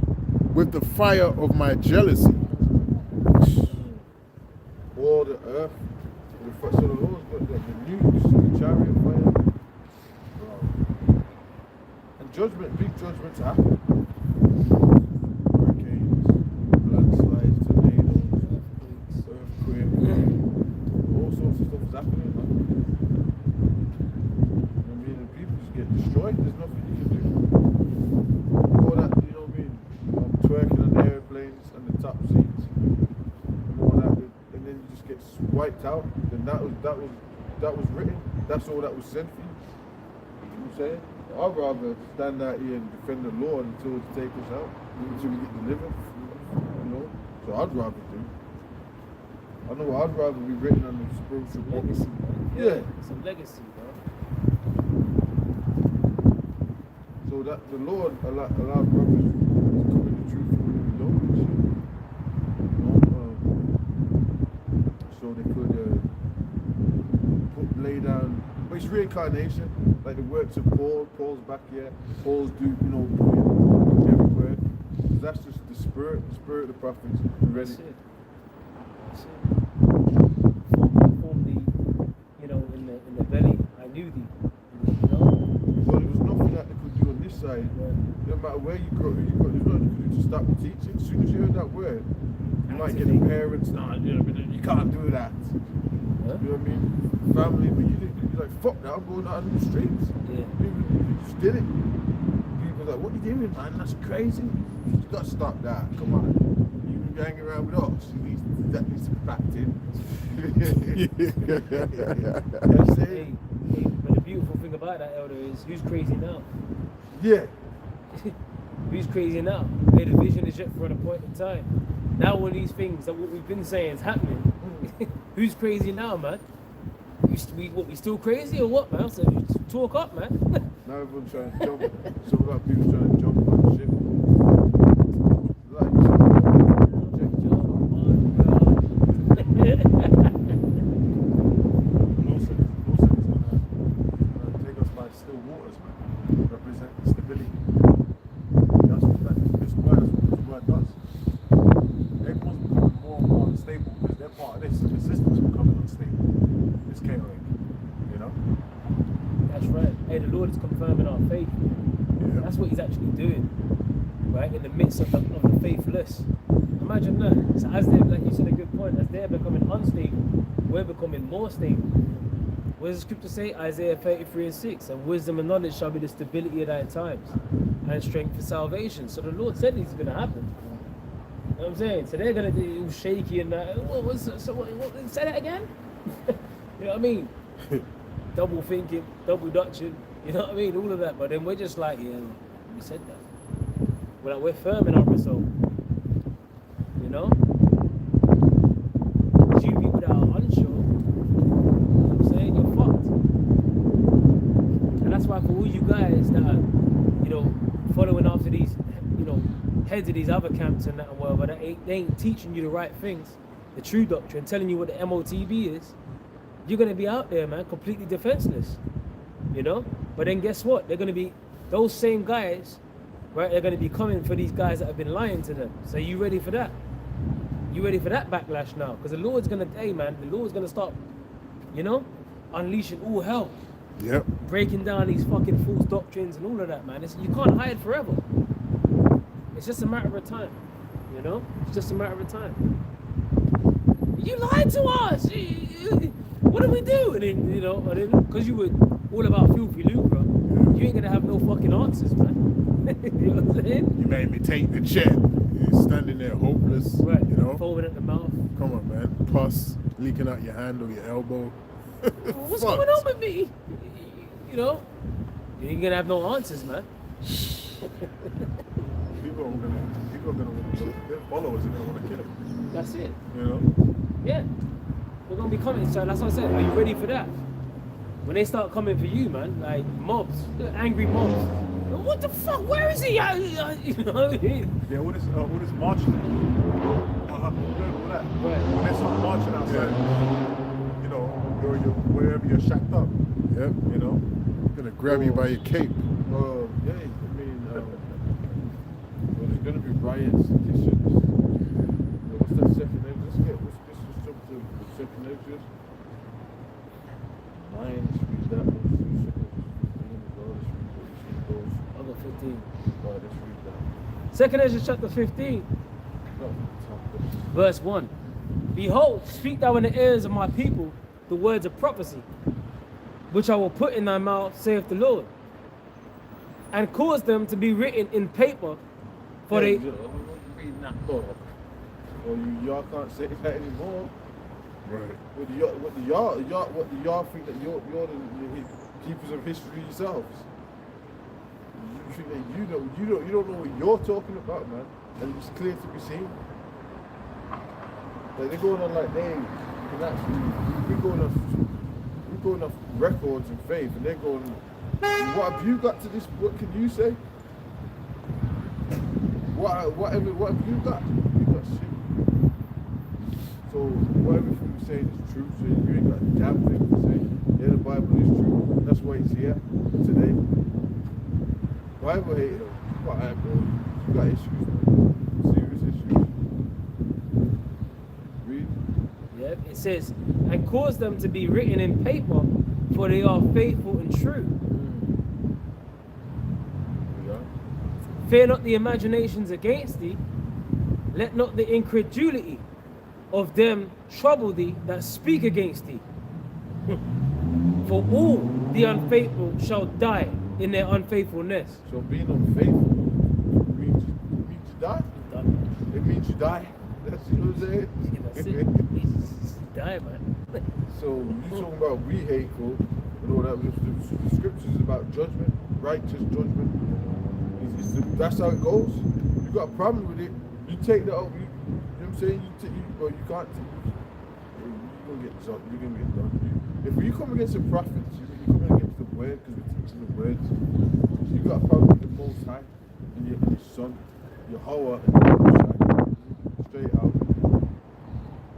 with the fire of my jealousy. All the earth. So the Lord's got the nukes, the chariot fire. And judgment, big judgments happen. Hurricanes, landslides, tornadoes, earthquakes, all sorts of stuff is happening. Man. I mean, and people just get destroyed. There's nothing you can do. All that, you know what I mean? Twerking on the airplanes and the top seats and all that, and then you just get wiped out. Then that was written. That's all that was sent for you. You know what I'm saying? I'd rather stand out here and defend the Lord until it's take us out, until we get delivered. You know? So I'd rather do. I know I'd rather be written on the spiritual book. Legacy, man. Yeah. It's a legacy, bro. So that the Lord allowed brothers to come in the truth and don't and shit. You know, so they could lay down. But it's reincarnation, like the works of Paul. Paul's back here. Paul's doing everywhere. So that's just the spirit of the prophets ready. That's it. Form thee, you know, in the belly. I knew thee. You know? So there was nothing that they could do on this side. No matter where you go, there's nothing you could do to stop the teaching. As soon as you heard that word, you might get the parents, you can't do that. Huh? You know what I mean? Family, but you're like, fuck that, I'm going out on the streets. Yeah. You just did it. People was like, what are you doing, man? That's crazy. You got to stop that. Come on. You be hanging around with us. That needs to be backed in. That's it. Hey, but the beautiful thing about that, Elder, is who's crazy now? Yeah. Who's crazy now? Hey, the vision is yet for an appointed time. Now all these things that what we've been saying is happening. Who's crazy now, man? We still crazy or what, man? So talk up, man. Now everyone's trying to jump. Some of our people trying to jump on the ship. Like, Lawson is gonna take us by still waters, man. Represent stability. That's what this word does. Everyone's becoming more and more unstable because they're part of this. The system's becoming unstable. It's chaotic. You know? That's right. Hey, the Lord is confirming our faith. Yeah. That's what He's actually doing, right? In the midst of the faithless. Imagine that. So as they, like you said, a good point. As they're becoming unstable, we're becoming more stable. What does the scripture say? Isaiah 33:6. And wisdom and knowledge shall be the stability of thy times, and strength for salvation. So the Lord said this is going to happen. You know what I'm saying? So they're going to be all shaky and that. What, say that again? You know what I mean? Double thinking, double dutching, you know what I mean? All of that. But then we're just like, yeah, we said that. We're firm in our resolve. You know? It's you people that are unsure, you know what I'm saying? You're fucked. And that's why for all you guys that are, you know, following after these, you know, heads of these other camps and that and whatever, that they ain't teaching you the right things, the true doctrine, telling you what the MOTB is, you're going to be out there, man, completely defenseless, you know? But then guess what? They're going to be, those same guys, right, they're going to be coming for these guys that have been lying to them. So you ready for that? You ready for that backlash now? Because the Lord's going to, hey, man, the Lord's going to start, you know, unleashing all hell. Yep. Breaking down these fucking false doctrines and all of that, man. You can't hide forever. It's just a matter of time, you know? It's just a matter of time. You lied to us! What do we do? And then, you know, because you were all about filthy lucre, you ain't gonna have no fucking answers, man. You know what I'm saying? You made me take the check. You're standing there hopeless. Right. You know? Foaming at the mouth. Come on, man. Pus leaking out your hand or your elbow. What's Fucked. going on with me? You know? You ain't gonna have no answers, man. People are gonna, their followers are gonna want to kill him. That's it. You know? Yeah. We're gonna be coming. So that's what I said. Are you ready for that? When they start coming for you, man, like mobs, angry mobs. What the fuck? Where is he? You know what I mean? Yeah, all this marching. All that. Right. When they start marching outside, you know, you're wherever you're shacked up. Yep. You know? Gonna grab you by your cape. Yeah, I mean, well, there's going to be riots, petitions. What's that second name? Let's jump to the second Exodus. 9, let's read that one. 2 seconds, 15 as well. Let's read those. I'll go 15. Right, let's read that. Second Ezra chapter 15, No, verse 1. Behold, speak thou in the ears of my people the words of prophecy, which I will put in thy mouth, saith the Lord, and cause them to be written in paper, for they... reading that book. Well, y'all can't say that anymore. Right. What do y'all think that you're the keepers of history yourselves? You think that you don't know what you're talking about, man, and it's clear to be seen. Like they're going on like they can actually we're going off records and faith, and they're going, what have you got to this? What can you say? What have you got? You got shit. So what everything we're saying is true. So you ain't got a damn thing to say. Yeah, the Bible is true. That's why it's here today. Bible hater, but I bro. You got issues, man. Serious issues. Read. Yep, it says, and cause them to be written in paper, for they are faithful and true. Yeah. Fear not the imaginations against thee, let not the incredulity of them trouble thee that speak against thee. For all the unfaithful shall die in their unfaithfulness. So being unfaithful means you die. It means you die. That's what I'm saying. Yeah, that's it. You die, man. So you talking about we hateful and all that? The scriptures is about judgment, righteous judgment. That's how it goes. You got a problem with it, you take that out. You know what I'm saying? But you can't. You're gonna get done. You're gonna get done. If you come against the prophets, you're coming against the word because we're teaching the words. So you got a problem with the Most High and your Son, Yahweh, and the Most High. Straight out.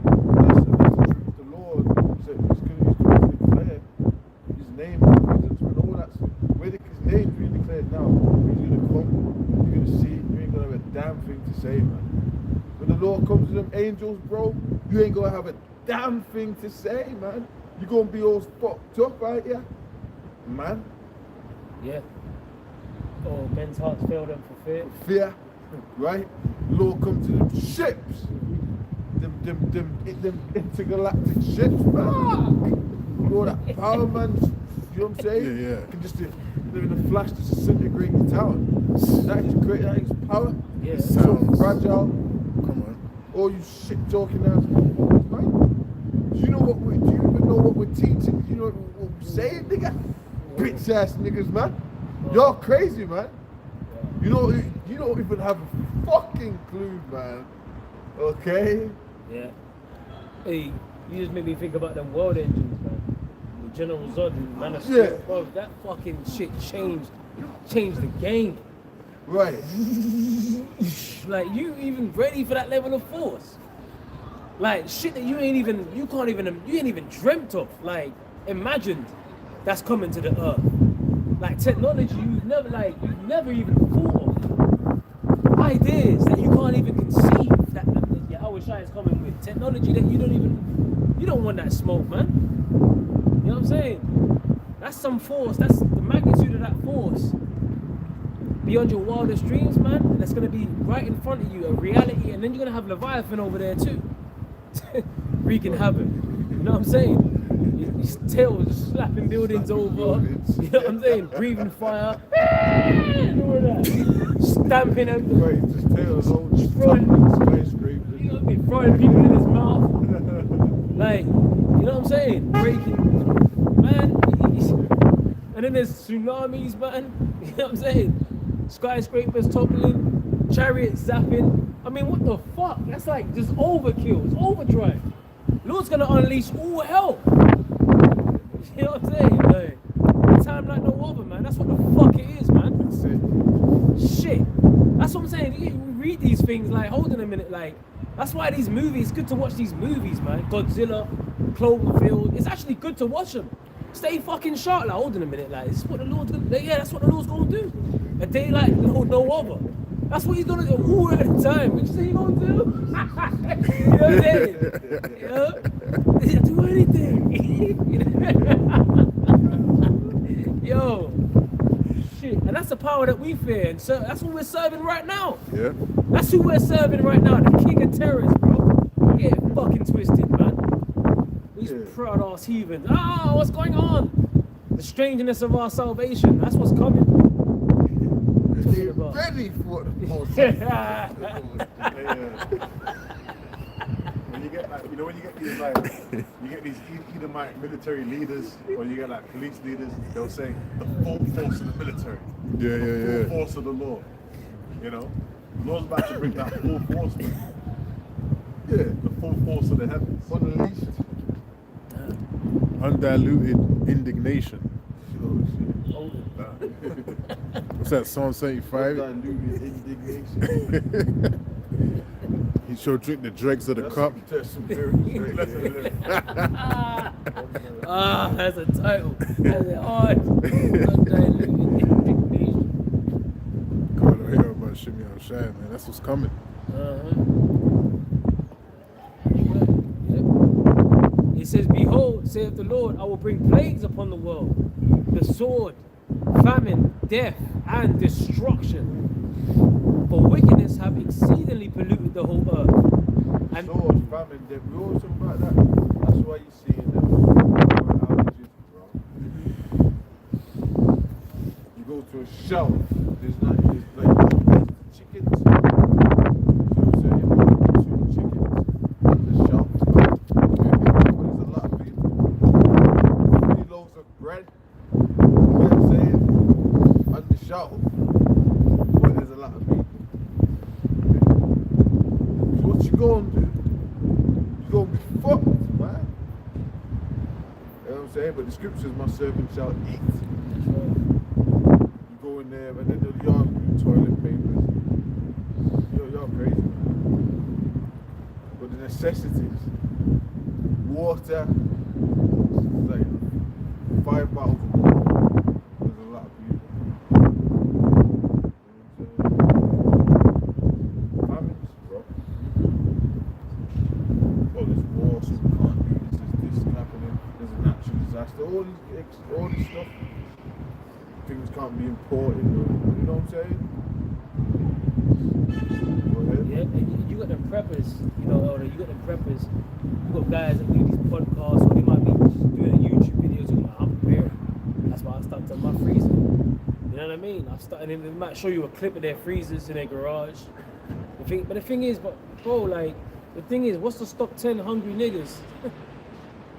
That's the truth. The Lord said He's going to declare His name and all that. Where His name is being declared now, He's going to come. You're going to see. You ain't going to have a damn thing to say, man. When the Lord comes to them angels, bro, you ain't going to have a damn thing to say, man. You're going to be all fucked up right here, man. Yeah. Oh, men's hearts fail them for fear. Fear, right? Lord come to them ships, them intergalactic ships, man. All that power, man. You know what I'm saying? Yeah, yeah. Can just live in a flash, just disintegrate your tower. That is great. That is power. Yeah. It's so Sounds- fragile. Come on. All you shit talking ass motherfuckers, man. Do you even know what we're teaching? Do you know what we're saying, nigga? Bitch ass niggas, man. Y'all crazy, man. You don't even have a fucking clue, man. Okay? Yeah. Hey, you just made me think about them world engines, man. With General Zod and Man of Steel. Yeah. Bro, that fucking shit changed the game. Right. Like, you even ready for that level of force? Like, shit that you ain't even dreamt of. Like, imagined that's coming to the earth. Like, technology you've never even thought of. Ideas that you can't even conceive that Yahweh Shai is coming with. Technology that you don't want that smoke, man. You know what I'm saying? That's some force. That's the magnitude of that force. Beyond your wildest dreams, man. That's gonna be right in front of you, a reality, and then you're gonna have Leviathan over there too, wreaking havoc. You know what I'm saying? His tail just slapping buildings over. You know what I'm saying? Breathing fire. And all that. Stamping them. Right, just tail is all just Throwing- skyscrapers. You know what I mean? Throwing people in his mouth. Like, you know what I'm saying? Breaking. Man. And then there's tsunamis, man. You know what I'm saying? Skyscrapers toppling, chariots zapping. I mean, what the fuck? That's like just overkill. It's overdrive. Lord's gonna unleash all hell. You know what I'm saying? Like, a time like no other, man. That's what the fuck it is, man. That's it. Shit. That's what I'm saying. You read these things like, hold on a minute, like, that's why these movies, it's good to watch these movies, man. Godzilla, Cloverfield. It's actually good to watch them. Stay fucking sharp, like, hold on a minute, like, this is what the Lord's gonna do. Yeah, that's what the Lord's gonna do. A day like no other. That's what he's gonna do all at a time. What you say you gonna do? You know what I'm saying? Yeah. He didn't do anything. Yo. Shit. And that's the power that we fear. And so that's what we're serving right now. Yeah. That's who we're serving right now. The king of terrorists, bro. Get fucking twisted, man. These proud ass heathens. Ah, what's going on? The strangeness of our salvation. That's what's coming. They're ready for the most. When you get like, when you get these like, you get these Edomite military leaders, or you get like police leaders, they'll say the full force of the military, the full force of the law. You know, the Lord's about to bring that full force, man. Yeah, the full force of the heavens, unleashed. Undiluted indignation. Oh, What's that, Psalm 75? Undiluted indignation. He shall drink the dregs of the cup. That's some very straight. that's a title. That's it hard. Undiluted indignation. God, I hear about Shimmy on Shai, man. That's what's coming. It says, behold, saith the Lord, I will bring plagues upon the world, the sword, famine, death, and destruction. For wickedness have exceedingly polluted the whole earth. And Sword, famine, death. We always talk about that. That's why you see them outages, bro. You go to a shelf. There's not, it's like chickens. You know what I'm saying? 2 chickens on the shelf. There's a lot of people. 3 loaves of bread. You know what I'm saying? On the shelf. But there's a lot of people. So what you gonna do? You gonna be fucked, man. You know what I'm saying? But the scriptures, my servant shall eat. You go in there, and then y'all do toilet papers. Y'all crazy, man. But the necessities, water, like 5 bottles of water. There's a lot of people. Famines, bro. Oh, there's war, so we can't do this, there's this happening, there's a natural disaster, all this stuff. Things can't be imported, you know what I'm saying? Go ahead. Yeah, and you got them preppers, you know, Elder, you got them preppers. You got guys that do these podcasts, or they might be doing a YouTube videos and like, I'm prepared. That's why I stocked up my freezer. You know what I mean? And they might show you a clip of their freezers in their garage. But the thing is, bro, like, the thing is, what's to stop 10 hungry niggas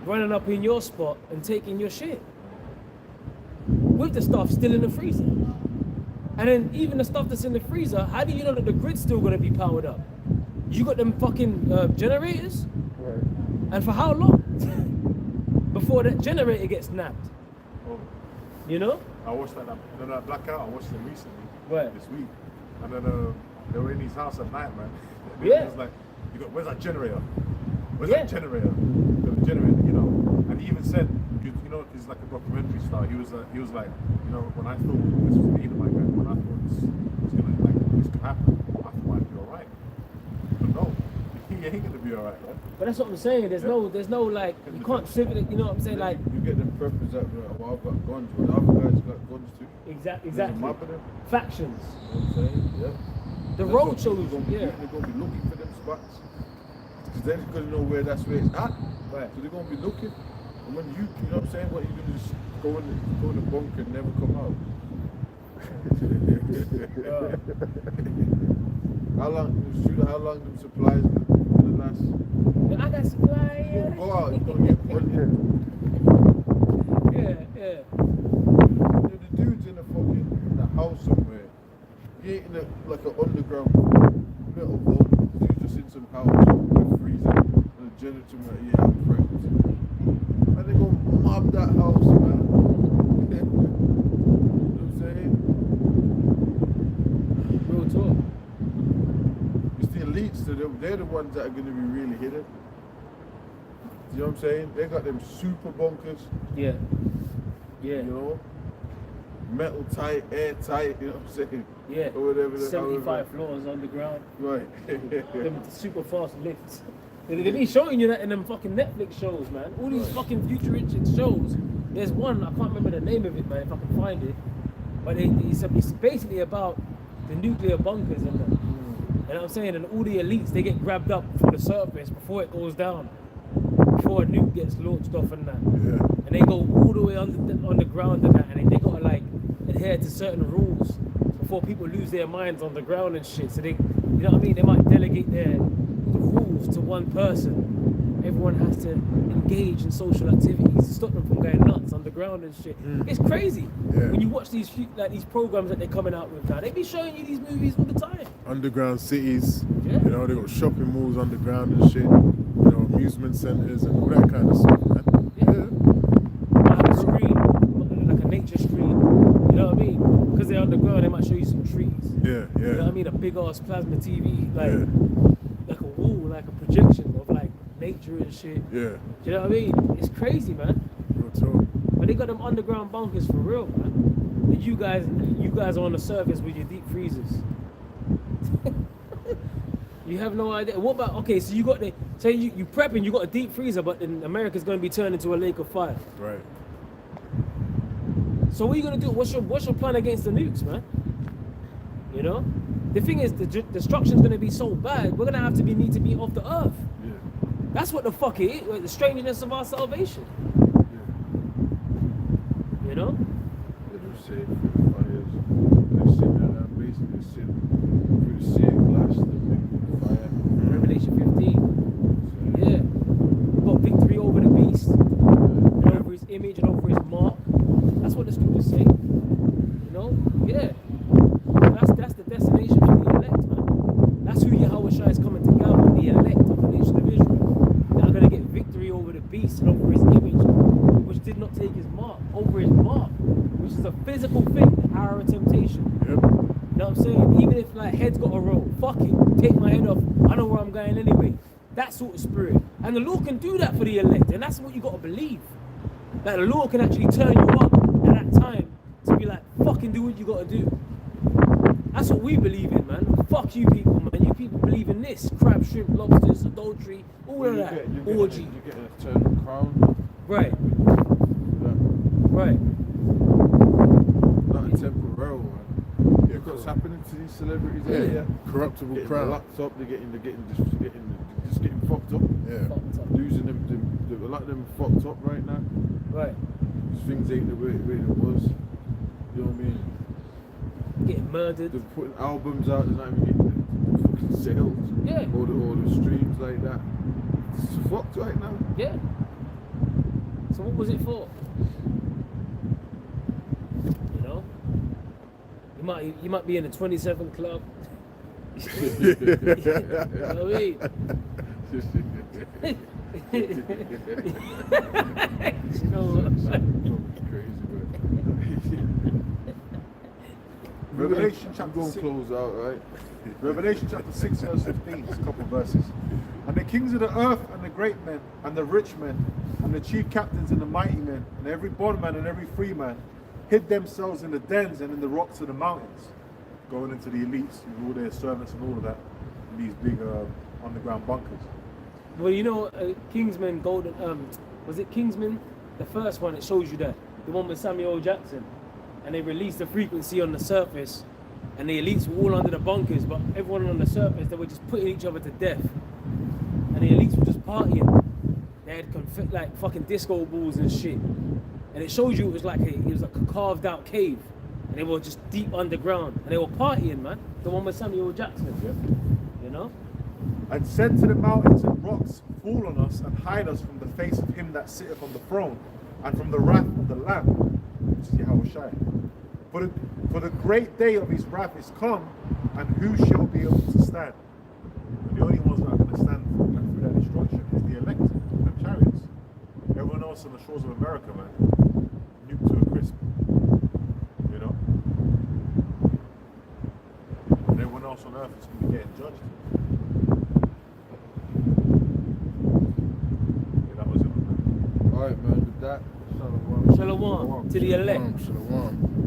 running up in your spot and taking your shit? With the stuff still in the freezer. And then even the stuff that's in the freezer, how do you know that the grid's still gonna be powered up? You got them fucking generators? Right. And for how long? Before that generator gets snapped. Oh, You know? I watched that blackout. I watched it recently. Right. This week, and then they were in his house at night, man. And Yeah. He was like, where's that generator? Where's Yeah. that generator? The generator, you know. And he even said, you know, it's like a documentary style. He was like, you know, when I thought this was needed, my man, when I thought this could happen, I thought I'd be alright. But no, he ain't gonna be alright, man. But that's what I'm saying. There's no like, you can't simply, you know what I'm saying? Like, You get them preppers that well, I've got guns, but the other guys got guns too. exactly. There's a mob of them. Factions. You know what I'm saying? Yeah. The That's road what shows, people gonna be yeah. doing. They're gonna be looking for them spots. Because they're gonna know where it's at. Right. So they're gonna be looking. And when you know what I'm saying, what you gonna just go in the bunker and never come out. How long them supplies gonna last? I got supply. You don't go out, you're gonna get pointed. Yeah. The dude's in a house somewhere. He ain't in like an underground metal vault. He's just in some house with freezer and a generator like, yeah, I'm prepped. And they go mob that house, man. You know what I'm saying? Real talk. It's the elites, so they're the ones that are going to be really hidden. You know what I'm saying? They got them super bunkers, Yeah. you know? Metal tight, air tight, you know what I'm saying? Yeah. Or whatever. 75 floors underground. Right. Them super fast lifts. They be showing you that in them fucking Netflix shows, man. All these fucking futuristic shows. There's one, I can't remember the name of it, man, if I can find it. But it's basically about the nuclear bunkers and them. You know what I'm saying? And all the elites, they get grabbed up from the surface before it goes down. Before a nuke gets launched off and that. Yeah. And they go all the way underground and that, and they gotta like adhere to certain rules before people lose their minds on the ground and shit. So they, you know what I mean? They might delegate the rules to one person. Everyone has to engage in social activities to stop them from going nuts underground and shit. It's crazy. Yeah. When you watch these programs that they're coming out with now, they be showing you these movies all the time. Underground cities, Yeah. you know, they got shopping malls underground and shit, you know, amusement centers and all that kind of stuff, man. Yeah. Like a screen, like a nature screen. You know what I mean? Because they're underground, they might show you some trees. Yeah, You know what I yeah, mean? A big ass plasma TV, like Yeah. like a wall, like a projection of like nature and shit. yeah. Do you know what I mean? It's crazy, man. Real talk. But they got them underground bunkers for real, man. And you guys are on the surface with your deep freezers. You have no idea. What about, okay, so you got you prepping, you got a deep freezer, but then America's gonna be turned into a lake of fire. Right. So what are you gonna do? What's your plan against the nukes, man? You know? The thing is, the destruction's gonna be so bad, we're gonna need to be off the earth. Yeah. That's what the fuck it is, the strangeness of our salvation. Yeah. You know? They do say through fires. take his mark over his mark, which is a physical thing, the hour of temptation. Yep. You know what I'm saying? Even if like head's got a roll, fuck it, take my head off. I know where I'm going anyway. That sort of spirit. And the Lord can do that for the elect, and that's what you gotta believe. That the Lord can actually turn you up at that time to be like, fucking do what you gotta do. That's what we believe in, man. Fuck you people, man. You people believe in this. Crab, shrimp, lobsters, adultery, all of that. Orgy. You're getting a eternal crown. Right, That, right. not a temporary one. Look what's happening to these celebrities Yeah. here. Corruptible Getting crown. locked up, they're getting fucked up. Yeah. Losing them, a lot of them fucked up right now. Right. Things ain't the way it was. You know what I mean? Getting murdered. They're putting albums out, they're not even getting the fucking sales. Yeah. Or the streams like that. It's fucked right now. Yeah. So what was it for? You know? You might be in the 27 club. You know what I mean? You know what I'm saying? Crazy, man. Revelation I'm chapter going to 6. close out, right? Revelation chapter 6, verse 15, it's a couple of verses. And the kings of the earth, and the great men, and the rich men, and the chief captains, and the mighty men, and every bondman and every free man, hid themselves in the dens and in the rocks of the mountains, going into the elites with all their servants and all of that, in these big underground bunkers. Well, you know, Kingsman Golden, was it Kingsman? The first one, it shows you that. The one with Samuel L. Jackson. And they released the frequency on the surface. And the elites were all under the bunkers, but everyone on the surface, they were just putting each other to death. And the elites were just partying. They had like fucking disco balls and shit. And it shows you it was like a carved out cave. And they were just deep underground. And they were partying, man. The one with Samuel L. Jackson. Yeah. You know? And said to the mountains and rocks, fall on us and hide us from the face of him that sitteth on the throne, and from the wrath of the Lamb, which is Yahushua. For the great day of his wrath is come, and who shall be able to stand? And the only ones that are going to stand through that destruction is the elect and chariots. Everyone else on the shores of America, man, nuked to a crisp. You know? And everyone else on earth is going to be getting judged. Yeah, that was it, man. Alright, man, with that, Shalom to the elect. Shalom.